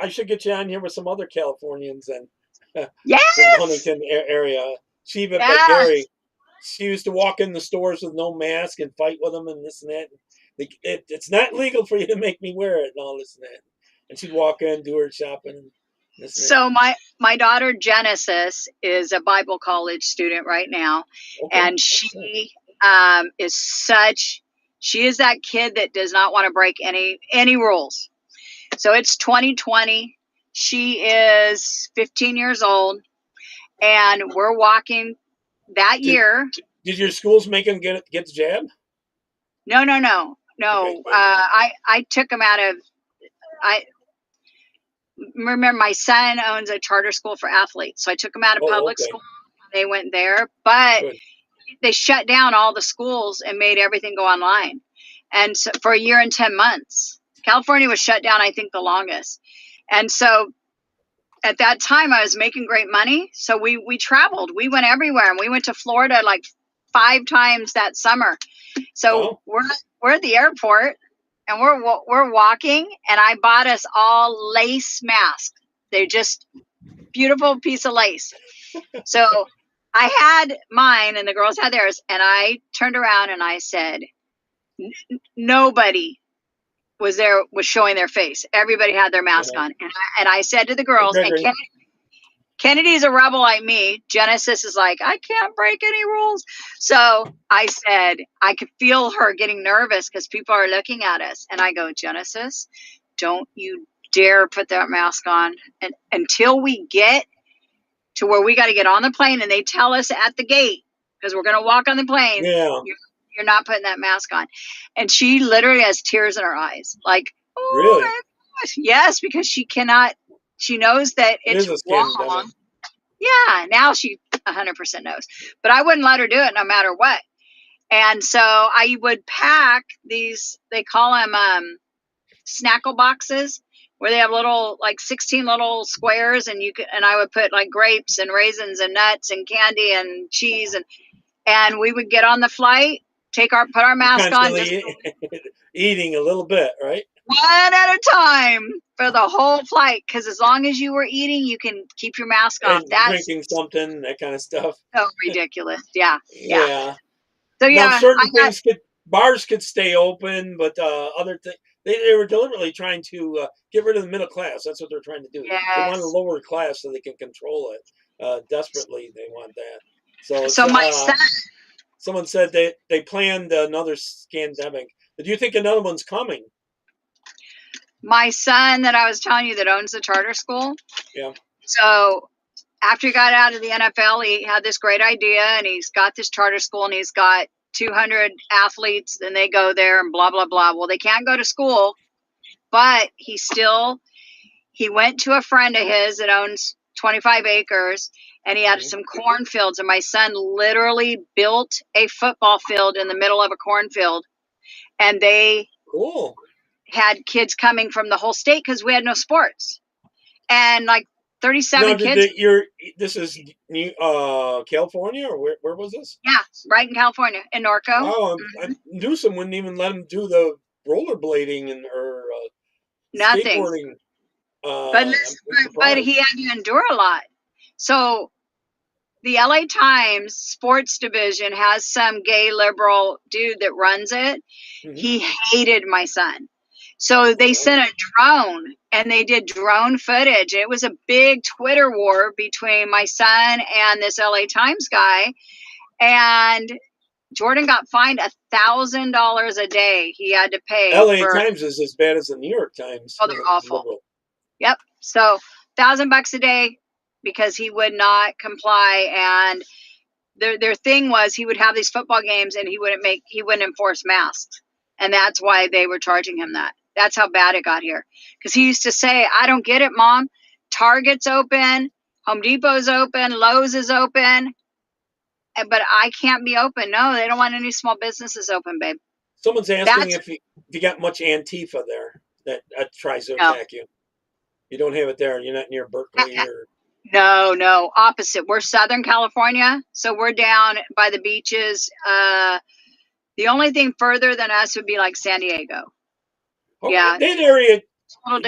I should get you on here with some other Californians and from Yes, Huntington area. Shiva yes. Gary, she used to walk in the stores with no mask and fight with them and this and that. It's not legal for you to make me wear it and all this and that. And she'd walk in, do her shopping, and this and that. So my daughter Genesis is a Bible college student right now, Okay. and she is she is that kid that does not want to break any rules. So it's 2020. She is 15 years old, and we're walking that Did, year. did your schools make them get the jab? No. Okay, good. I took him out of. I remember my son owns a charter school for athletes, so I took him out of Oh, public okay. school. They went there, but Good. they shut down all the schools and made everything go online. And so for a year and 10 months, California was shut down, I think, the longest. And so at that time, I was making great money. So we traveled. We went everywhere, and we went to Florida like 5 times that summer. So Wow. we're at the airport, and we're walking, and I bought us all lace masks. They're just beautiful piece of lace. So I had mine, and the girls had theirs, and I turned around and I said, nobody was showing their face. Everybody had their mask Uh-huh. on, and I said to the Hey, girls, and Gregory. Kennedy's a rebel like me. Genesis is like, I can't break any rules. So I said, I could feel her getting nervous because people are looking at us. And I go, Genesis, don't you dare put that mask on. And until we get to where we got to get on the plane and they tell us at the gate, because we're going to walk on the plane, Yeah. you're not putting that mask on. And she literally has tears in her eyes. Like, oh Really? my gosh. Yes, because she knows that It it's is a wrong. scandemic. Yeah, now she 100% knows. But I wouldn't let her do it no matter what. And so I would pack these, they call them snackle boxes, where they have little, like 16 little squares, and I would put like grapes and raisins and nuts and candy and cheese, and we would get on the flight, put our You're mask on, just constantly eating a little bit, right? one at a time for the whole flight. Because as long as you were eating, you can keep your mask off. And That's drinking something, that kind of stuff. so ridiculous. Yeah. Yeah. So Now, yeah, certain things bars could stay open, but other things, they were deliberately trying to get rid of the middle class. That's what they're trying to do. They want a yes. lower class so they can control it. Desperately, they want that. So it's, So my son, someone said they planned another scandemic. Do you think another one's coming? that I was telling you that owns the charter school. Yeah. So after he got out of the NFL, he had this great idea, and he's got this charter school, and he's got 200 athletes, and they go there and blah, blah, blah. Well, they can't go to school, but he went to a friend of his that owns 25 acres, and he had some cornfields, and my son literally built a football field in the middle of a cornfield, and they Cool. had kids coming from the whole state because we had no sports, and like 37 kids. This is California, or where was this? Yeah, right in California, in Norco. Wow, Newsom wouldn't even let him do the rollerblading or Nothing. skateboarding. But he had to endure a lot. So the LA Times sports division has some gay liberal dude that runs it. Mm-hmm. He hated my son. So they sent a drone, and they did drone footage. It was a big Twitter war between my son and this LA Times guy. And Jordan got fined $1,000 a day. He had to pay. LA Times is as bad as the New York Times. Oh, they're awful. Liberal. Yep. So $1,000 a day because he would not comply. And their thing was he would have these football games, and he wouldn't enforce masks. And that's why they were charging him that. That's how bad it got here. Because he used to say, I don't get it, Mom. Target's open, Home Depot's open, Lowe's is open, but I can't be open. No, they don't want any small businesses open, babe. Someone's asking if you got much Antifa there that tries to attack you. You don't have it there. You're not near Berkeley or... No, opposite. We're Southern California, so we're down by the beaches. The only thing further than us would be like San Diego. Okay. Yeah, that area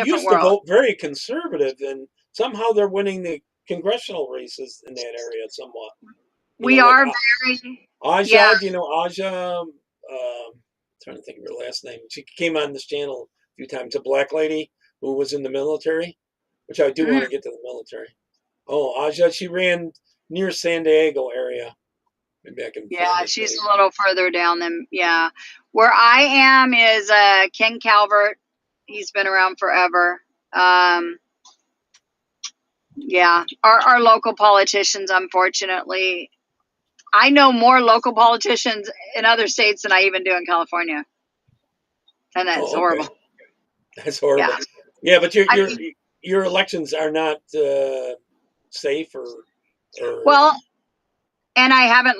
used to vote very conservative, and somehow they're winning the congressional races in that area somewhat. We are very... Aja, do you know Aja? Trying to think of her last name. She came on this channel a few times. A black lady who was in the military, which I do want to get to the military. Oh, Aja, she ran near San Diego area. Maybe I can. Yeah, she's a little further down than Where I am is Ken Calvert. He's been around forever. Yeah, our local politicians, unfortunately, I know more local politicians in other states than I even do in California, and that's horrible. That's horrible. Yeah, but your elections are not safe or well. And I haven't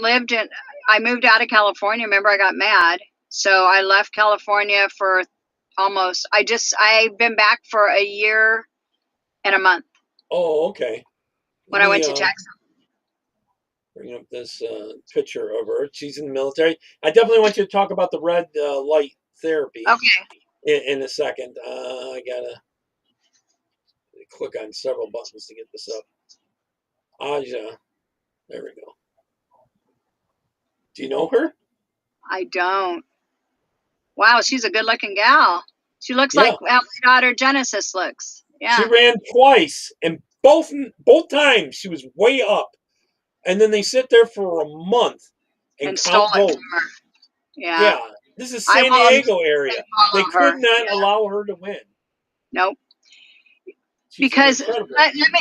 I moved out of California. Remember, I got mad. So I left California for I've been back for a year and a month. Oh, okay. When I went to Texas. Bring up this picture of her. She's in the military. I definitely want you to talk about the red light therapy. Okay. In a second. I gotta click on several buttons to get this up. Aja. There we go. Do you know her? I don't. Wow, she's a good-looking gal. She looks like how my daughter Genesis looks. Yeah. She ran twice, and both times she was way up, and then they sit there for a month and count votes. Yeah. This is San Diego area. They could not allow her to win. Nope. Because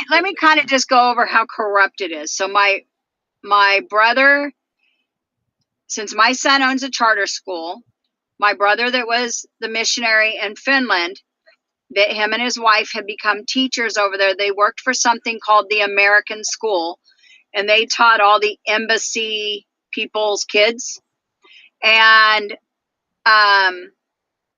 let me kind of just go over how corrupt it is. So my brother. Since my son owns a charter school, my brother that was the missionary in Finland, that him and his wife had become teachers over there. They worked for something called the American School, and they taught all the embassy people's kids. And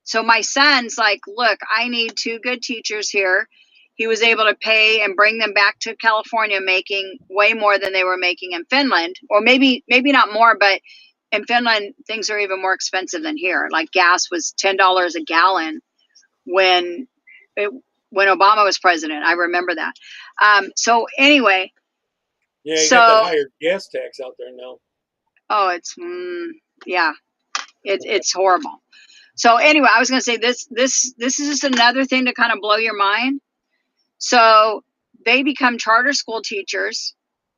So my son's like, look, I need 2 good teachers here. He was able to pay and bring them back to California, making way more than they were making in Finland, or maybe not more, but in Finland, things are even more expensive than here. Like gas was $10 a gallon when Obama was president. I remember that. So anyway. Yeah, you got that higher gas tax out there now. Oh, it's, yeah, it's horrible. So anyway, I was going to say this is just another thing to kind of blow your mind. So they become charter school teachers.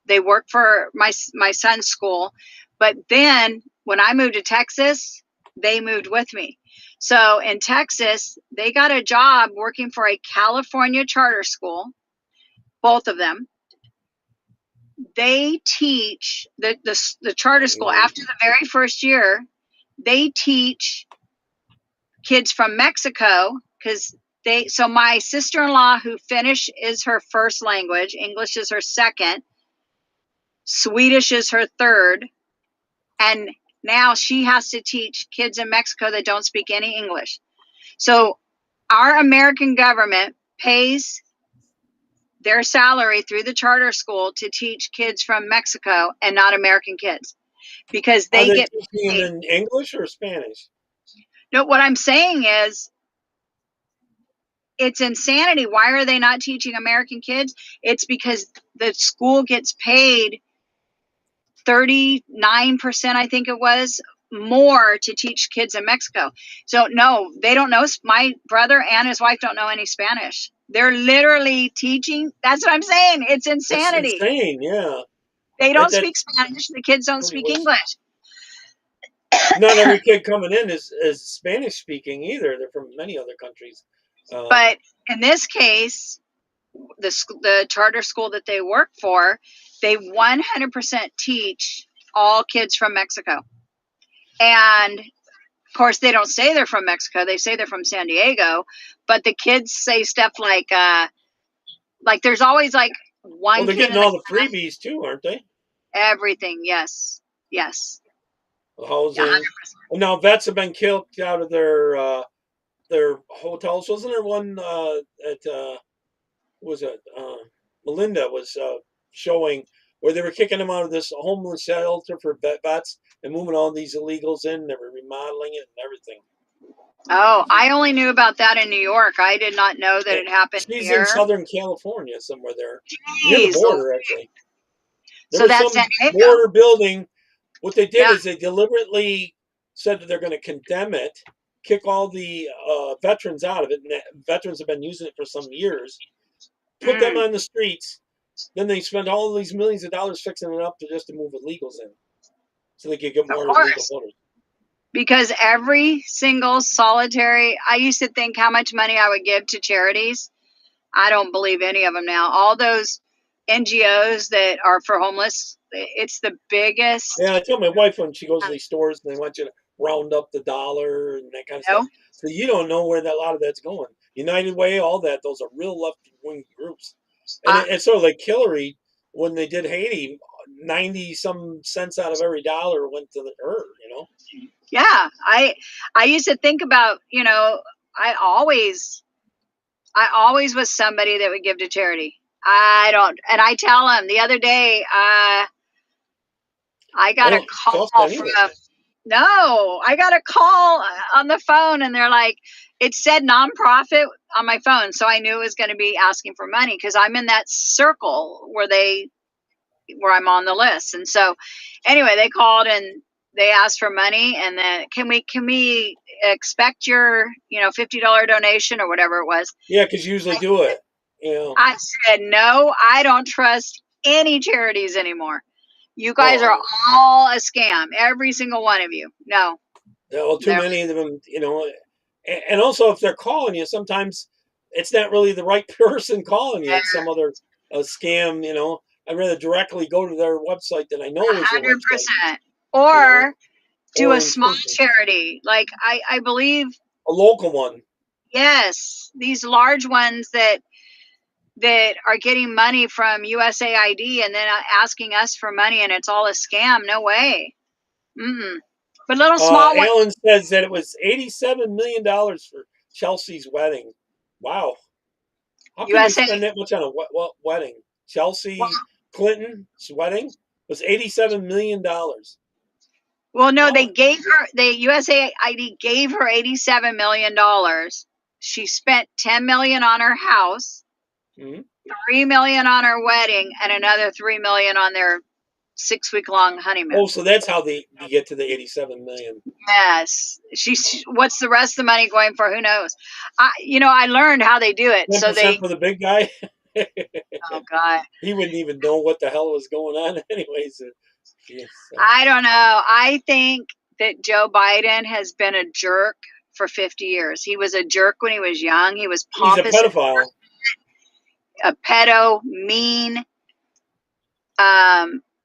They work for my son's school. But then when I moved to Texas, they moved with me. So in Texas, they got a job working for a California charter school, both of them. They teach the charter school after the very first year. They teach kids from Mexico because so my sister-in-law who Finnish is her first language, English is her second, Swedish is her third, and now she has to teach kids in Mexico that don't speak any English. So our American government pays their salary through the charter school to teach kids from Mexico and not American kids because they get teaching in English or Spanish? No, what I'm saying is it's insanity. Why are they not teaching American kids? It's because the school gets paid 39%, I think it was, more to teach kids in Mexico. So no, they don't know. My brother and his wife don't know any Spanish. They're literally teaching. That's what I'm saying. It's insanity. It's insane, yeah. They don't speak Spanish. The kids don't speak English. Not every kid coming in is Spanish speaking either. They're from many other countries. But in this case, the charter school that they work for, they 100% teach all kids from Mexico. And of course, they don't say they're from Mexico. They say they're from San Diego. But the kids say stuff like there's always like one. Well, they're getting all the freebies too, aren't they? Everything, yes. Housing. Yeah, now vets have been kicked out of their hotels. Wasn't there one at Melinda was showing where they were kicking them out of this homeless shelter for vets and moving all these illegals in. They were remodeling it and everything. Oh, I only knew about that in New York. I did not know that it happened here. She's in Southern California, somewhere there. Jeez, near the border, actually. There so that's some border building. What they did is they deliberately said that they're going to condemn it, kick all the veterans out of it, and veterans have been using it for some years, put them on the streets, then they spend all these millions of dollars fixing it up just to move illegals in, so they could get more illegal voters. Because every single solitary, I used to think how much money I would give to charities. I don't believe any of them now. All those NGOs that are for homeless, it's the biggest. Yeah, I tell my wife when she goes to these stores and they want you to round up the dollar and that kind of stuff. So you don't know where a lot of that's going. United Way, all that, those are real left-wing groups. And it's sort of like Hillary, when they did Haiti, 90-some cents out of every dollar went to her, Yeah, I used to think about, I always was somebody that would give to charity. I don't, and I tell them the other day, I got a call I got a call on the phone and they're like, it said nonprofit on my phone. So I knew it was going to be asking for money because I'm in that circle where I'm on the list. And so anyway, they called and they asked for money and then can we expect your, $50 donation or whatever it was? Yeah. Cause you usually do it. I said, no, I don't trust any charities anymore. You guys are all a scam. Every single one of you. No. Well, too many of them, and also if they're calling you, sometimes it's not really the right person calling you. It's some other scam, I'd rather directly go to their website that I know is 100%. Or do a small charity. Like I believe a local one. Yes. These large ones that are getting money from USAID and then asking us for money and it's all a scam. No way. But little small ones. Alan says that it was $87 million for Chelsea's wedding. Wow. How can they USA. spend that much on a wedding? Well, Chelsea Clinton's wedding was $87 million. well, no, Wow. USAID gave her $87 million. She spent $10 million on her house, Mm-hmm. $3 million on her wedding, and another $3 million on their 6-week-long honeymoon. Oh, so that's how they get to the 87 million. Yes. What's the rest of the money going for? Who knows? I learned how they do it. 10% So for the big guy. oh God. He wouldn't even know what the hell was going on anyways. Yes. I don't know. I think that Joe Biden has been a jerk for 50 years. He was a jerk when he was young. He was pompous. He's a pedophile. A pedo, mean,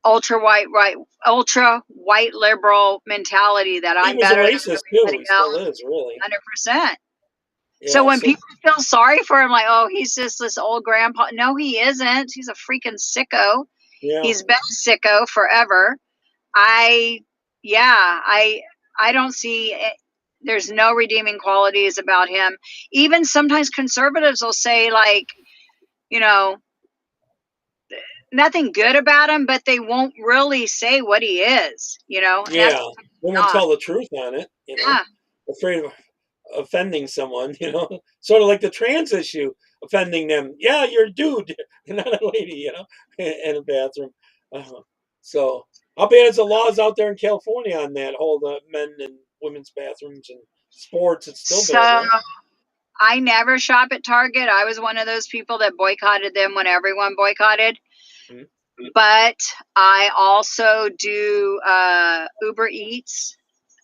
ultra white liberal mentality that He I'm was a better than racist too. everybody He still else. is, really. 100%. Yeah, So when people feel sorry for him, like, oh, he's just this old grandpa. No, he isn't. He's a freaking sicko. yeah. He's been a sicko forever. I don't see it. There's no redeeming qualities about him. Even sometimes conservatives will say, like, nothing good about him, but they won't really say what he is, Yeah, they won't tell the truth on it, Yeah. Afraid of offending someone, sort of like the trans issue, offending them. Yeah, you're a dude, you're not a lady, in a bathroom. So how bad is the laws out there in California on that whole men and women's bathrooms and sports? It's still bad. Right? I never shop at Target. I was one of those people that boycotted them when everyone boycotted. Mm-hmm. But I also do Uber Eats,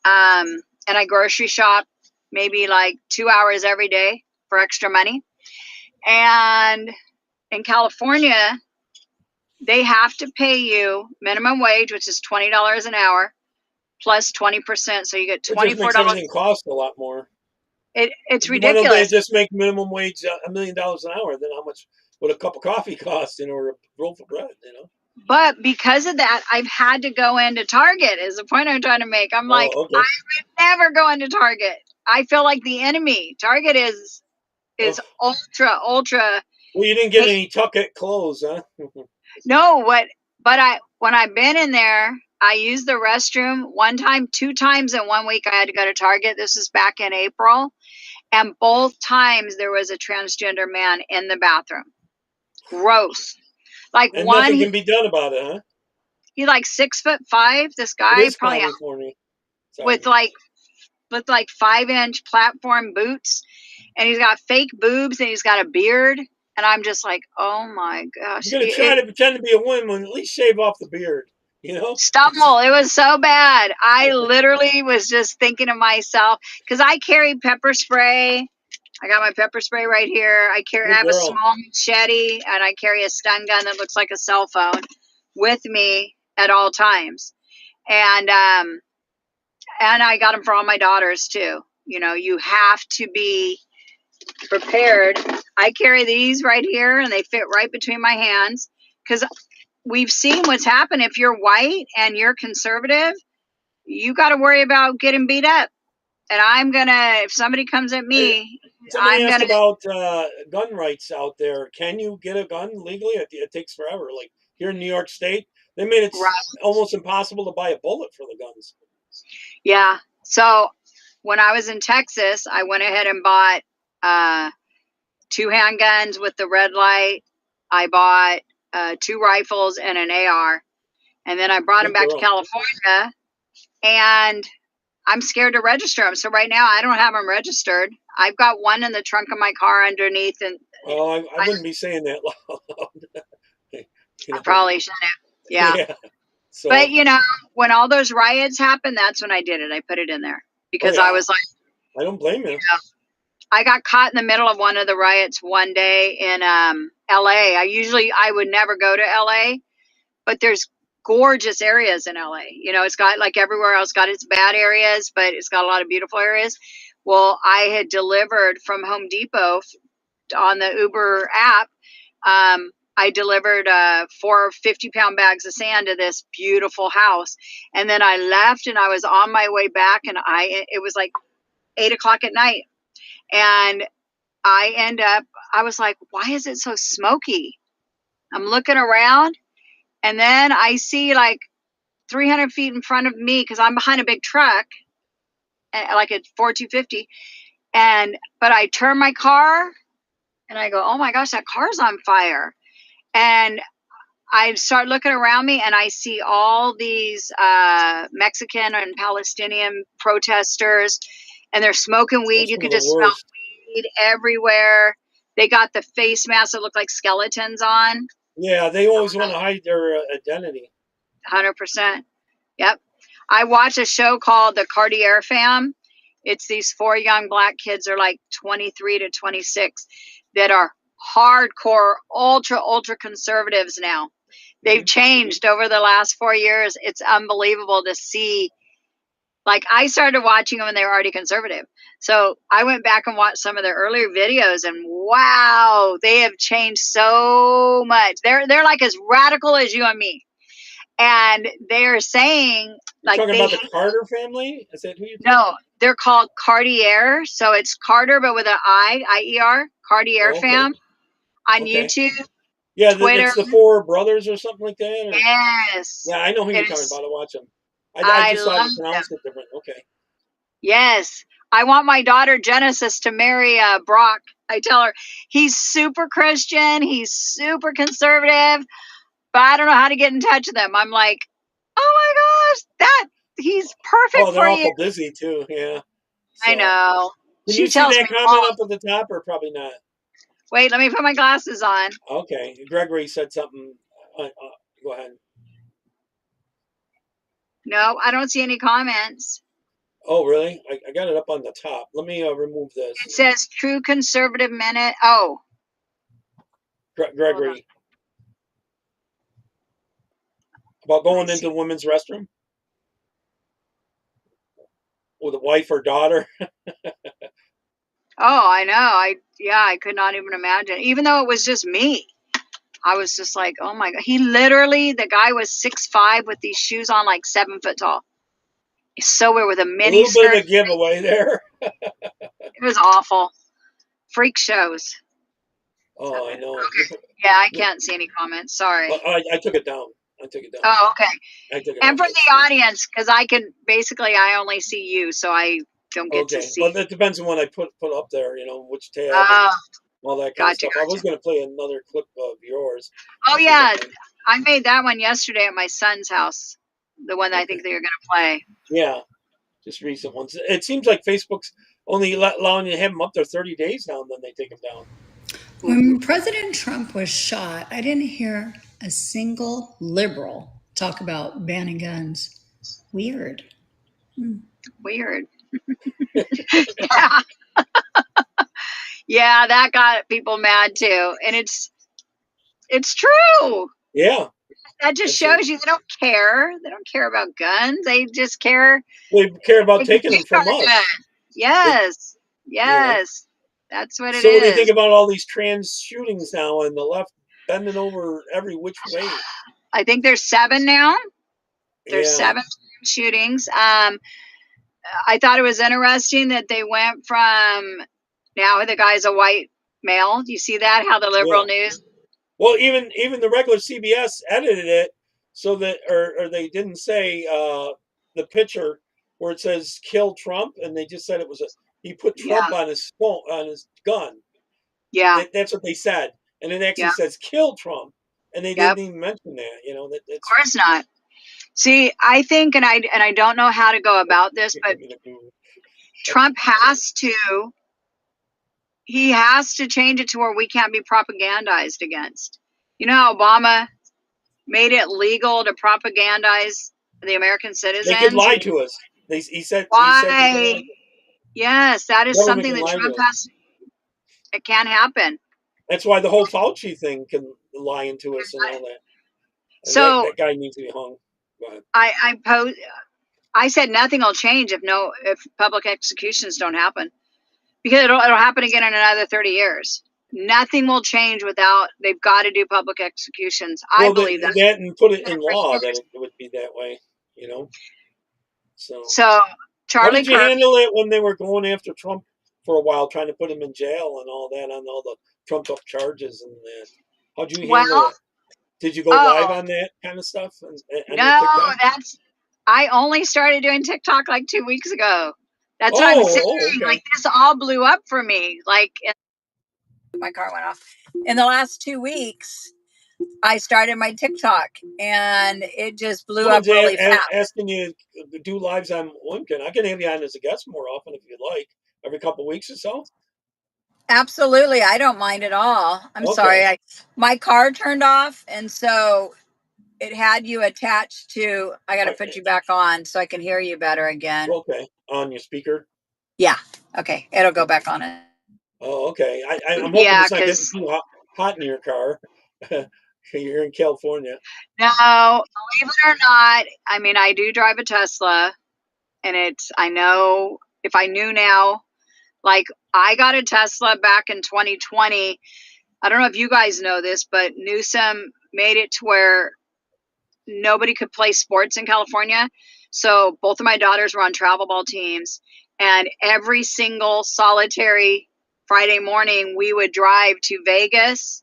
and I grocery shop maybe like 2 hours every day for extra money. And in California, they have to pay you minimum wage, which is $20 an hour, plus 20%. So you get $24. It just makes everything cost a lot more. It's ridiculous. Why don't they just make minimum wage $1 million an hour? Then how much would a cup of coffee cost, or a loaf of bread? But because of that, I've had to go into Target. Is the point I'm trying to make? I'm like, okay. I would never go into Target. I feel like the enemy. Target is ultra. Well, you didn't get any tuck-it clothes, huh? No, when I've been in there, I used the restroom 2 times in 1 week. I had to go to Target. This is back in April, and both times there was a transgender man in the bathroom. Gross. Like, and nothing can be done about it, huh? He's like 6'5". This guy probably with like 5-inch platform boots, and he's got fake boobs, and he's got a beard, and I'm just like, oh my gosh! You're gonna try to pretend to be a woman, at least shave off the beard, Stumble. It was so bad. I literally was just thinking to myself, because I carry pepper spray. I got my pepper spray right here. I have a small machete, and I carry a stun gun that looks like a cell phone with me at all times. And I got them for all my daughters too. You have to be prepared. I carry these right here, and they fit right between my hands, because we've seen what's happened. If you're white and you're conservative, you got to worry about getting beat up. And if somebody comes at me, somebody asked about gun rights out there. Can you get a gun legally? It takes forever. Like here in New York State, they made it almost impossible to buy a bullet for the guns. Yeah. So when I was in Texas, I went ahead and bought 2 handguns with the red light. I bought 2 rifles and an AR. And then I brought them back to California, and I'm scared to register them. So right now I don't have them registered. I've got one in the trunk of my car underneath. And I wouldn't be saying that loud. I probably shouldn't. Yeah. So, but when all those riots happened, that's when I did it. I put it in there because I was like, I don't blame you. I got caught in the middle of one of the riots one day in LA. I would never go to LA, but there's gorgeous areas in LA. It's got, like everywhere else, got its bad areas, but it's got a lot of beautiful areas. Well, I had delivered from Home Depot on the Uber app. I delivered 4 50-pound bags of sand to this beautiful house. And then I left and I was on my way back, and it was like 8 o'clock at night. And I was like, why is it so smoky? I'm looking around, and then I see like 300 feet in front of me, because I'm behind a big truck, like a Ford 250. But I turn my car and I go, oh my gosh, that car's on fire. And I start looking around me, and I see all these Mexican and Palestinian protesters, and they're smoking weed. That's You one of could the just smell worst. weed everywhere. They got the face masks that look like skeletons on. Yeah, they always want to hide their identity. 100%. Yep. I watch a show called The Cartier Fam. It's these 4 young black kids, are like 23 to 26, that are hardcore, ultra conservatives now. They've changed over the last 4 years. It's unbelievable to see. Like, I started watching them when they were already conservative. So I went back and watched some of their earlier videos, and wow, they have changed so much. They're like as radical as you and me. And they're saying, You're like, talking they about the Carter family? Is that who you're talking no, about? they're called Cartier. So it's Carter, but with an I-E-R, Cartier Oh, okay. Fam, on Okay. YouTube, Yeah, Twitter. it's the 4 brothers or something like that? Or? Yes. Yeah, I know who you're It talking is. about. I watch them. I I just saw love it them. pronounced it different. Okay. Yes. I want my daughter Genesis to marry Brock. I tell her he's super Christian, he's super conservative, but I don't know how to get in touch with him. I'm like, oh my gosh, he's Oh, perfect they're for you. awful busy too. Yeah. I So, know. can She you see tells me, that comment Mom, up at the top, or probably not? wait, let me put my glasses on. Okay. Gregory said something. Go ahead. No, I don't see any comments. Oh, really? I got it up on the top. Let me remove this. It says True Conservative Minute. Oh, hold on. Gregory, about I going see. into the women's restroom with a wife or daughter. Oh, I know. I could not even imagine. Even though it was just me, I was just like, oh my God. The guy was 6'5" with these shoes on, like 7 foot tall. So weird, with a A mini little bit of skirt. a giveaway there. It was awful. Freak shows. Oh, I know. Okay. Yeah, I can't see any comments. Sorry. I took it down. I took it down. Oh, okay. I took it And off for the the screen. audience, because I only see you, so I don't get to Okay. see. Well, that depends on what I put up there, which tab and Oh, all that kind of gotcha. stuff. I was going to play another clip of yours. Oh, I yeah. forgot. I made that one yesterday at my son's house. The one that I think Okay. they were going to play. Yeah. Just recent ones. It seems like Facebook's only allowing you to have them up there 30 days now, and then they take them down. When President Trump was shot, I didn't hear a single liberal talk about banning guns. Weird. Weird. Yeah. Yeah, that got people mad too. And it's true. Yeah. That just shows you they don't care. They don't care about guns. They just care. They care about They can taking them take our from us. guns. They, Yes. Yes. That's what it so what do you think is. about all these trans shootings now and the left bending over every which way? I think there's 7 now. There's Yeah. 7 shootings. I thought it was interesting that they went from, now the guy's a white male. Do you see that? How the liberal news? Well, even the regular CBS edited it so that, or they didn't say the picture where it says "kill Trump," and they just said it was he put Trump Yeah. on his phone, on his gun. Yeah. That's what they said, and it actually Yeah. says "kill Trump," and they Yep. didn't even mention that. That's Of course not. See, I think, and I don't know how to go about this, but Trump he has to change it to where we can't be propagandized against. You know how Obama made it legal to propagandize the American They could citizens? lie to us. He said they could lie. Why? Yes, that is Government something can that lie to Trump us. it can't happen. That's why the whole Fauci thing can lie into us and all that. And So that guy needs to be hung. Go ahead. I said nothing will change if public executions don't happen, because it'll happen again in another 30 years. nothing will change without, they've got to do public executions. I Well, believe that. that and put it in law that it would be that way, you know. So, So how Charlie did you Kirk, handle it when they were going after Trump for a while, trying to put him in jail and all that on all the trumped up charges and that? How'd you handle well, it? Did you go live oh, on that kind of stuff on your no, TikTok? I only started doing TikTok like 2 weeks ago. That's what I'm saying. Oh, Like okay. this all blew up for me. Like My car went off. In the last 2 weeks, I started my TikTok and it just blew up Someone's really fast. asking you to do lives on Lincoln. I can have you on as a guest more often if you'd like, every couple of weeks or so. Absolutely. I don't mind at all. I'm Okay. sorry. My car turned off. And so it had you attached to, I got to put you back on so I can hear you better again. Okay. On your speaker. Yeah. Okay. It'll go back on it. Oh, okay. I'm hoping yeah, it's not getting because too hot in your car. You're in California. no, believe it or not, I mean I do drive a Tesla, and I know if I knew now, like I got a Tesla back in 2020. I don't know if you guys know this, but Newsom made it to where nobody could play sports in California. So both of my daughters were on travel ball teams, and every single solitary Friday morning we would drive to Vegas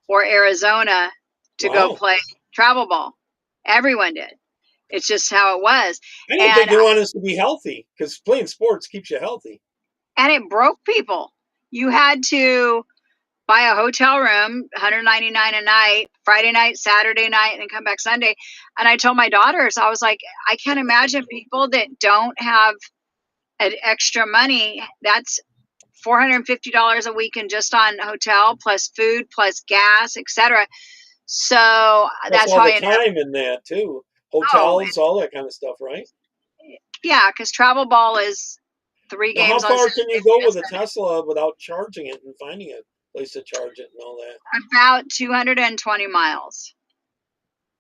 or Arizona to go Wow. play travel ball. Everyone did. It's just how it was. I don't think And they want us to be healthy because playing sports keeps you healthy. it broke people. You had to buy a hotel room, $199 a night, Friday night, Saturday night, and then come back Sunday. And I told my daughters, I was like, I can't imagine people that don't have an extra money. That's $450 a week and just on hotel plus food plus gas, etc. So Plus that's all how I the ended up. time in that too. Oh, Hotels, all that kind of stuff, right? yeah, because travel ball is 3 Now, how games on far can you Saturday. go with a Tesla without charging it and finding a place to charge it and all that? About 220 miles.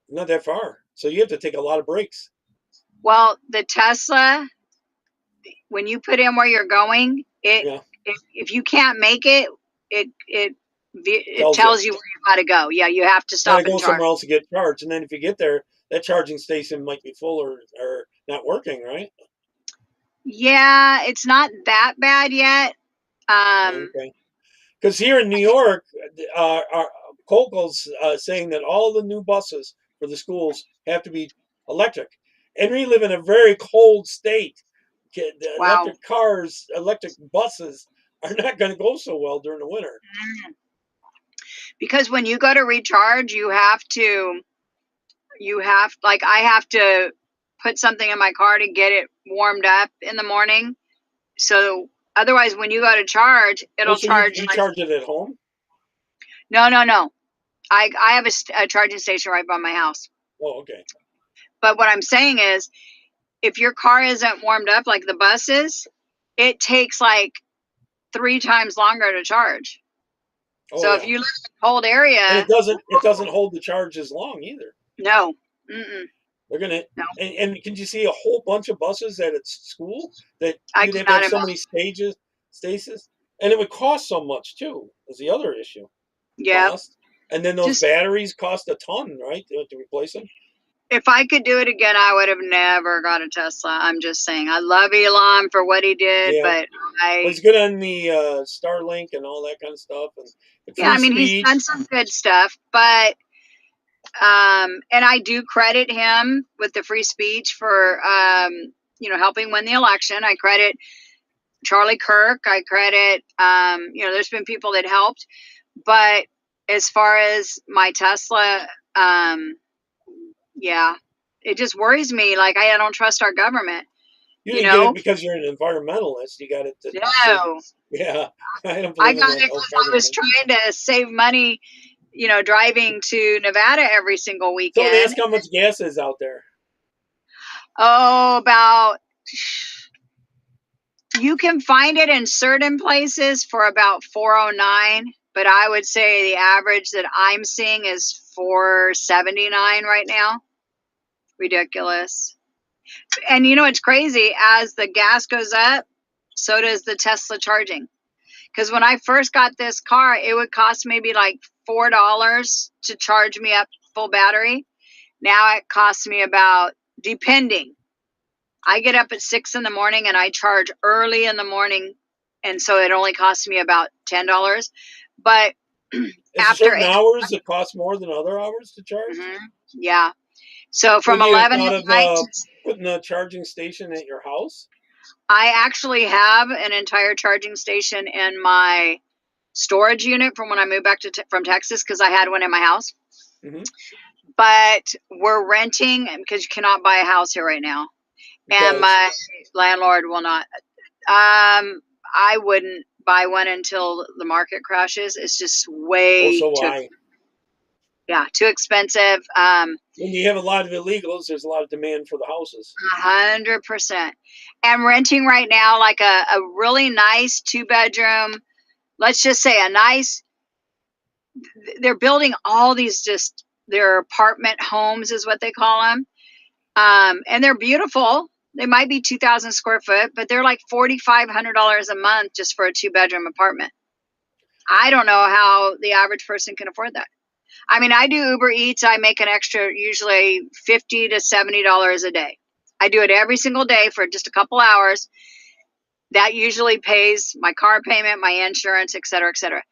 Not that far. So you have to take a lot of breaks. Well, the Tesla, when you put in where you're going, Yeah, if you can't make it, it tells you. tells you where you got to go. Yeah, you have to Got to stop and go charge. somewhere else to get charged. And then if you get there, that charging station might be full or not working, right? Yeah, it's not that bad yet. Okay. Because here in New York, our Colco's saying that all the new buses for the schools have to be electric. And we live in a very cold state. The Wow. electric cars, electric buses are not going to go so well during the winter. Because when you go to recharge, like I have to put something in my car to get it warmed up in the morning. So otherwise, when you go to charge, Oh, it'll so you, charge you like, charge it at home? no, no, no. I have a charging station right by my house. Oh, okay. But what I'm saying is, if your car isn't warmed up like the buses, it takes like 3 times longer to charge. Oh, So if yeah. you live in a cold And area, it doesn't hold the charge as long either. no, mm-mm, They're gonna no, and can you see a whole bunch of buses at its school that I you'd have to cannot have so imagine. many stages, and it would cost so much too. Is the other issue Yeah, cost, and then those just batteries cost a ton, right, to replace them. if I could do it again, I would have never got a Tesla. I'm just saying, I love Elon for what he did, Yeah, but but he's good on the Starlink and all that kind of stuff, and the yeah, I free mean, he's done speech. some good stuff, but and I do credit him with the free speech for helping win the election. I credit Charlie Kirk. I credit there's been people that helped, but as far as my Tesla, yeah, it just worries me. Like I don't trust our government. You You didn't get it know, because you're an environmentalist. You got it to save. no, Yeah, I don't I believe in got that it whole because I carbon was thing. trying to save money. Driving to Nevada every single Someone weekend. ask how much gas is out there. Oh, about you can find it in certain places for about 409, but I would say the average that I'm seeing is 479 right now. Ridiculous. And it's crazy. As the gas goes up, so does the Tesla charging. Because when I first got this car, it would cost maybe like $4 to charge me up full battery. Now it costs me about, depending. I get up at 6 in the morning and I charge early in the morning. And so it only costs me about $10. But Is after certain hours that cost more than other hours to charge? Yeah. So from Have you 11 thought at of night, putting a charging station at your house? I actually have an entire charging station in my storage unit from when I moved back from Texas, because I had one in my house. Mm-hmm. But we're renting because you cannot buy a house here right now. Because and my landlord will not. I wouldn't buy one until the market crashes. It's just way too expensive. When you have a lot of illegals, there's a lot of demand for the houses. 100%. And renting right now, like a really nice 2-bedroom, let's just say they're building all these their apartment homes is what they call them. And they're beautiful. They might be 2,000 square foot, but they're like $4,500 a month just for a 2-bedroom apartment. I don't know how the average person can afford that. I mean, I do Uber Eats. I make an extra, usually $50 to $70 a day. I do it every single day for just a couple hours. That usually pays my car payment, my insurance, et cetera, et cetera.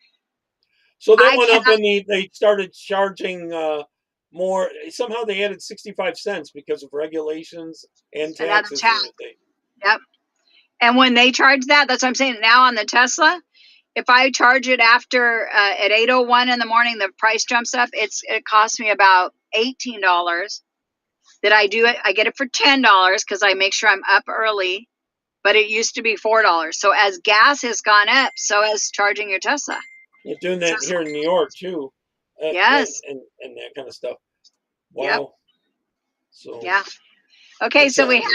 So that went up when they started charging more. Somehow they added 65 cents because of regulations and taxes and everything. Yep. And when they charge that, that's what I'm saying. Now on the Tesla, if I charge it after at 8:01 in the morning, the price jumps up. It costs me about $18. That I do it, I get it for $10 because I make sure I'm up early. But it used to be $4. So as gas has gone up, so has charging your Tesla. You're doing that here in New York too. Yes. And that kind of stuff. Wow. Yep. So yeah. Okay, so we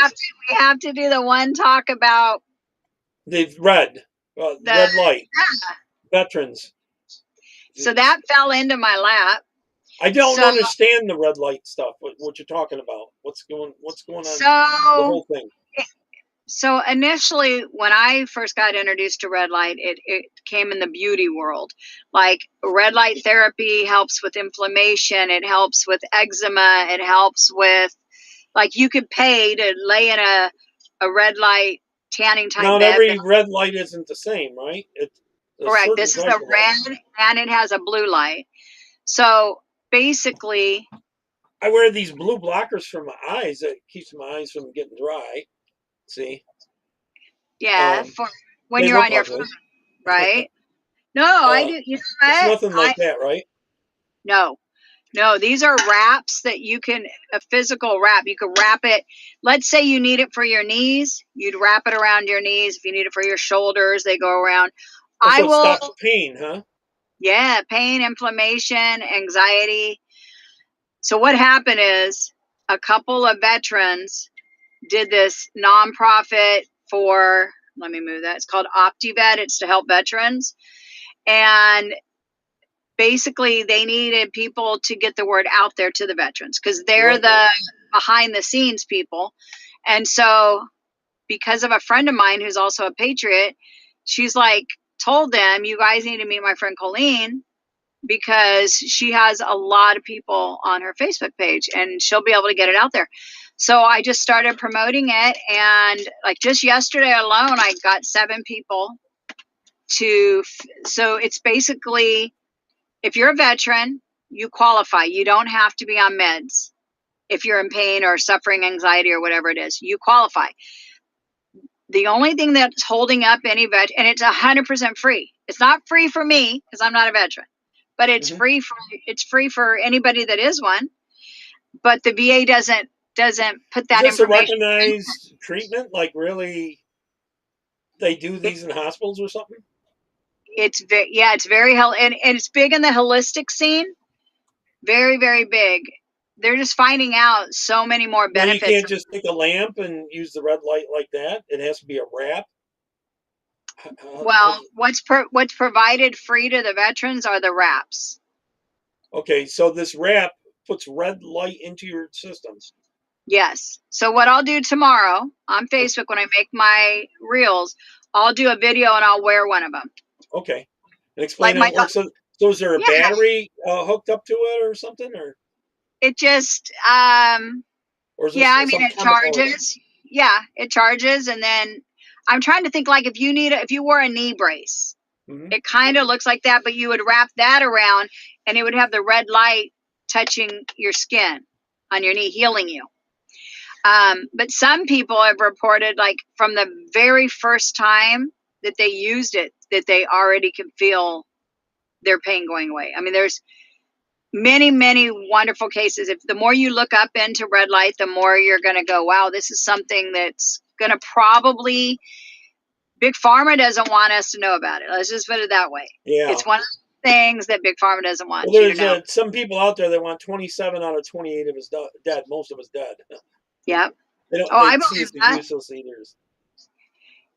have to do the one talk about the red light. Veterans. So that fell into my lap. I don't understand the red light stuff. What you're talking about? What's going on? The whole thing. So initially, when I first got introduced to red light, it came in the beauty world. Like red light therapy helps with inflammation. It helps with eczema. It helps with, like, you could pay to lay in a red light tanning type Not bed. every red light isn't the same, right? Correct. This is a red and it has a blue light. So basically, I wear these blue blockers for my eyes that keeps my eyes from getting dry. See? Yeah, for when you're on your phone, right? No, I do. You know what? It's nothing like that, right? No, these are wraps that you can, a physical wrap. You could wrap it. Let's say you need it for your knees. You'd wrap it around your knees. If you need it for your shoulders, they go around. So it stops pain, huh? Yeah, pain, inflammation, anxiety. So what happened is a couple of veterans did this nonprofit for, let me move that. It's called OptiVet. It's to help veterans. And basically they needed people to get the word out there to the veterans because they're the behind the scenes people. And so because of a friend of mine who's also a patriot, she's like, told them, you guys need to meet my friend Colleen because she has a lot of people on her Facebook page and she'll be able to get it out there. So I just started promoting it, and like just yesterday alone, I got 7 people so it's basically, if you're a veteran, you qualify. You don't have to be on meds. If you're in pain or suffering anxiety or whatever it is, you qualify. The only thing that's holding up any vet, and it's 100% free. It's not free for me because I'm not a veteran, but it's free for anybody that is one. But the VA doesn't put that information. Is this a recognized treatment? Like, really, they do these in hospitals or something? It's very and it's big in the holistic scene. Very, very big. They're just finding out so many more benefits. You can't just take a lamp and use the red light like that. It has to be a wrap. Well, what's provided free to the veterans are the wraps. Okay, so this wrap puts red light into your systems. Yes. So what I'll do tomorrow on Facebook when I make my reels, I'll do a video and I'll wear one of them. Okay. And Like explain how it works. So is there a yeah, battery hooked up to it or something, it just or is yeah, I this mean some it chemical? charges. Yeah, it charges, and then I'm trying to think like if you wore a knee brace, Mm-hmm. it kind of looks like that, but you would wrap that around, and it would have the red light touching your skin on your knee, healing you. But some people have reported, like from the very first time that they used it, that they already can feel their pain going away. I mean, there's many, many wonderful cases. If the more you look up into red light, the more you're going to go, wow, this is something that's going to probably, Big Pharma doesn't want us to know about it. Let's just put it that way. Yeah. It's one of the things that Big Pharma doesn't want Well, you to there's know. some people out there that want 27 out of 28 of us dead. Most of us dead. Yep. They don't. Oh, I They see believe us as that. useless eaters.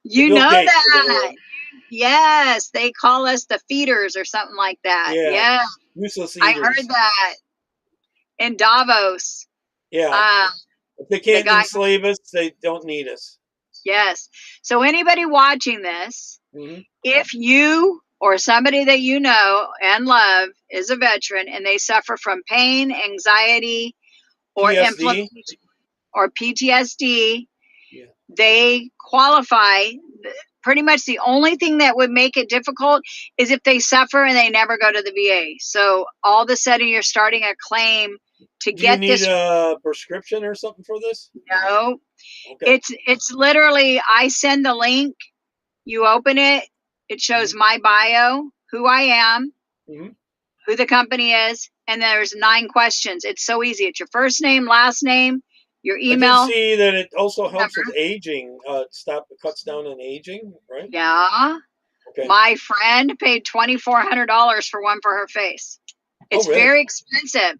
The You Bill know Gates of the that. world. Yes, they call us the feeders or something like that. Yeah. Yeah, Useless I heard eaters. that in Davos. Yeah. Uh, If they the can't guy, enslave us, they don't need us. yes. So anybody watching this, Mm-hmm. if you or somebody that you know and love is a veteran and they suffer from pain, anxiety, or PSD. inflammation or PTSD, Yeah. they qualify. Pretty much the only thing that would make it difficult is if they suffer and they never go to the VA. So all of a sudden you're starting a claim to Do you get need this. a prescription or something for this? No, Okay. it's literally, I send the link, you open it, it shows my bio, who I am, Mm-hmm. who the company is, and there's 9 questions. It's so easy. It's your first name, last name, your I did email see that it also helps with number. aging. Cuts down on aging, right? Yeah. Okay. My friend paid $2,400 for one for her face. Oh, It's really? very expensive.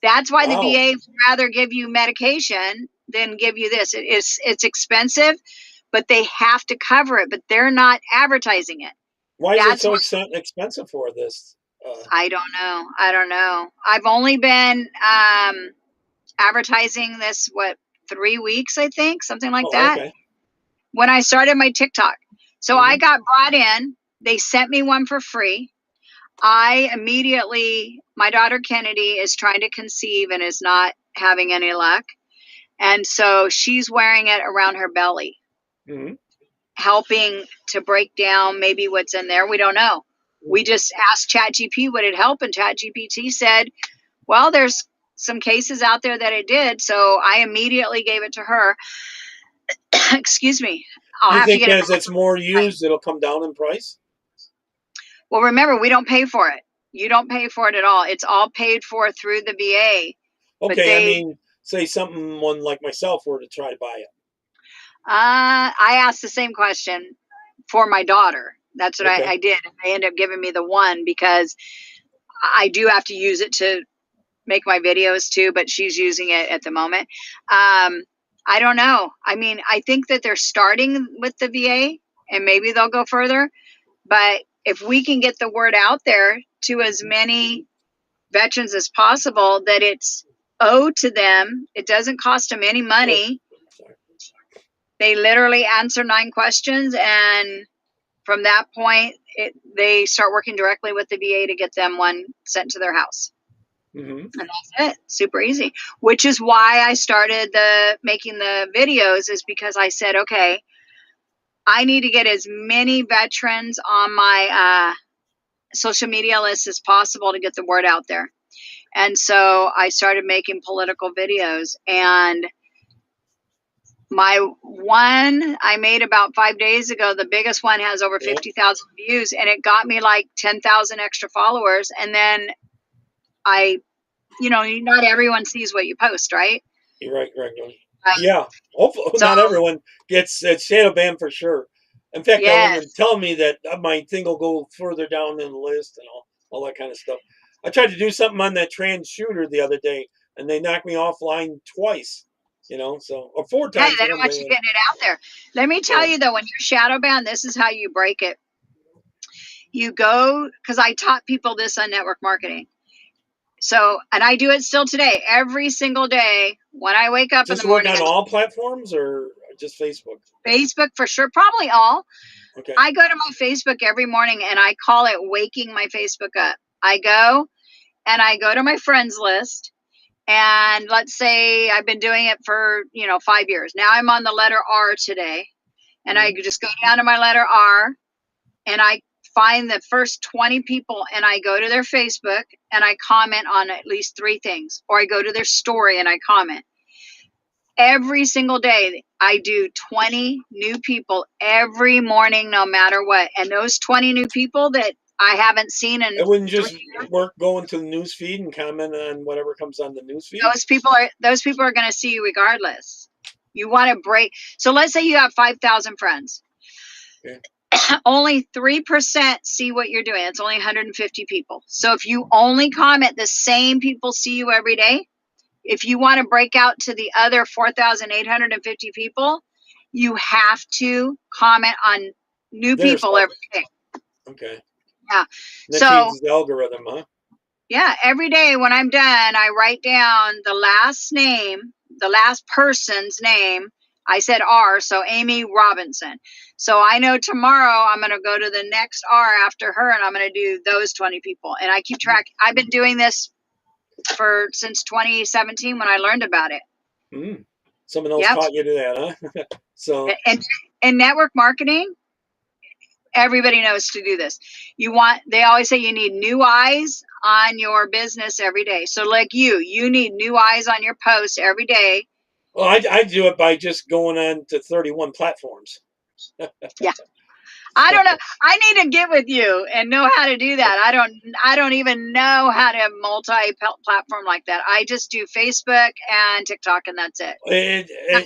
That's why the Wow. VA would rather give you medication than give you this. It's expensive, but they have to cover it, but they're not advertising it. Why is it That's so why expensive for this? I don't know. I don't know. I've only been advertising this 3 weeks, I think, something like Oh, that, okay. when I started my TikTok. So I Mm-hmm. got brought in. They sent me one for free. I immediately, my daughter Kennedy is trying to conceive and is not having any luck. And so she's wearing it around her belly, Mm-hmm. helping to break down maybe what's in there. We don't know. We just asked ChatGPT would it help, and ChatGPT said, well, there's some cases out there that it did. So I immediately gave it to her. Excuse me. I'll Do you have to think get it as back. it's more used, it'll come down in price? Well, remember, we don't pay for it. You don't pay for it at all. It's all paid for through the VA. But Okay, I they, mean, say someone like myself were to try to buy it. I asked the same question for my daughter. That's what Okay. I did. And they ended up giving me the one because I do have to use it to make my videos too, but she's using it at the moment. I don't know. I mean, I think that they're starting with the VA and maybe they'll go further. But if we can get the word out there to as many veterans as possible that it's owed to them, it doesn't cost them any Oh, money. sorry. They literally answer 9 questions, and from that point, they start working directly with the VA to get them one sent to their house. Mm-hmm. And that's it. Super easy. Which is why I started making the videos, is because I said, okay, I need to get as many veterans on my social media list as possible to get the word out there. And so I started making political videos, and my one I made about 5 days ago, the biggest one has over Yeah. 50,000 views, and it got me like 10,000 extra followers. And then not everyone sees what you post, right? You're right. Yeah. Hopefully, So, not everyone gets shadow banned for sure. In fact, I want to yes. tell me that my thing will go further down in the list and all that kind of stuff. I tried to do something on that trans shooter the other day, and they knocked me offline twice. Or 4 Hey, times they don't one want you day. getting it out there. Let me tell you though, when you're shadow banned, this is how you break it. You go, because I taught people this on network marketing. So, and I do it still today, every single day when I wake up in Does the this work morning. on all platforms or just Facebook? Facebook for sure, probably all. Okay. I go to my Facebook every morning and I call it waking my Facebook up. I go and I go to my friends list, and let's say I've been doing it for, 5 years. Now I'm on the letter R today, and I just go down to my letter R and I find the first 20 people and I go to their Facebook and I comment on at least 3 things, or I go to their story and I comment. Every single day, I do 20 new people every morning, no matter what. And those 20 new people that I haven't seen in It wouldn't 3 just years, work going to the news feed and comment on whatever comes on the news feed? those people are going to see you regardless. You want to break. So let's say you have 5,000 friends. Okay. Only 3% see what you're doing. It's only 150 people. So if you only comment, the same people see you every day. If you want to break out to the other 4,850 people, you have to comment on new people every day. Okay. Yeah. That changes the algorithm, huh? Yeah. Every day when I'm done, I write down the last name, the last person's name. I said R, so Amy Robinson. So I know tomorrow I'm going to go to the next R after her, and I'm going to do those 20 people. And I keep track. I've been doing this since 2017 when I learned about it. Someone else taught you to that, huh? So and network marketing, everybody knows to do this. They always say you need new eyes on your business every day. So like you need new eyes on your posts every day. Well, I do it by just going on to 31 platforms. Yeah. I don't know. I need to get with you and know how to do that. I don't even know how to multi-platform like that. I just do Facebook and TikTok, and that's it.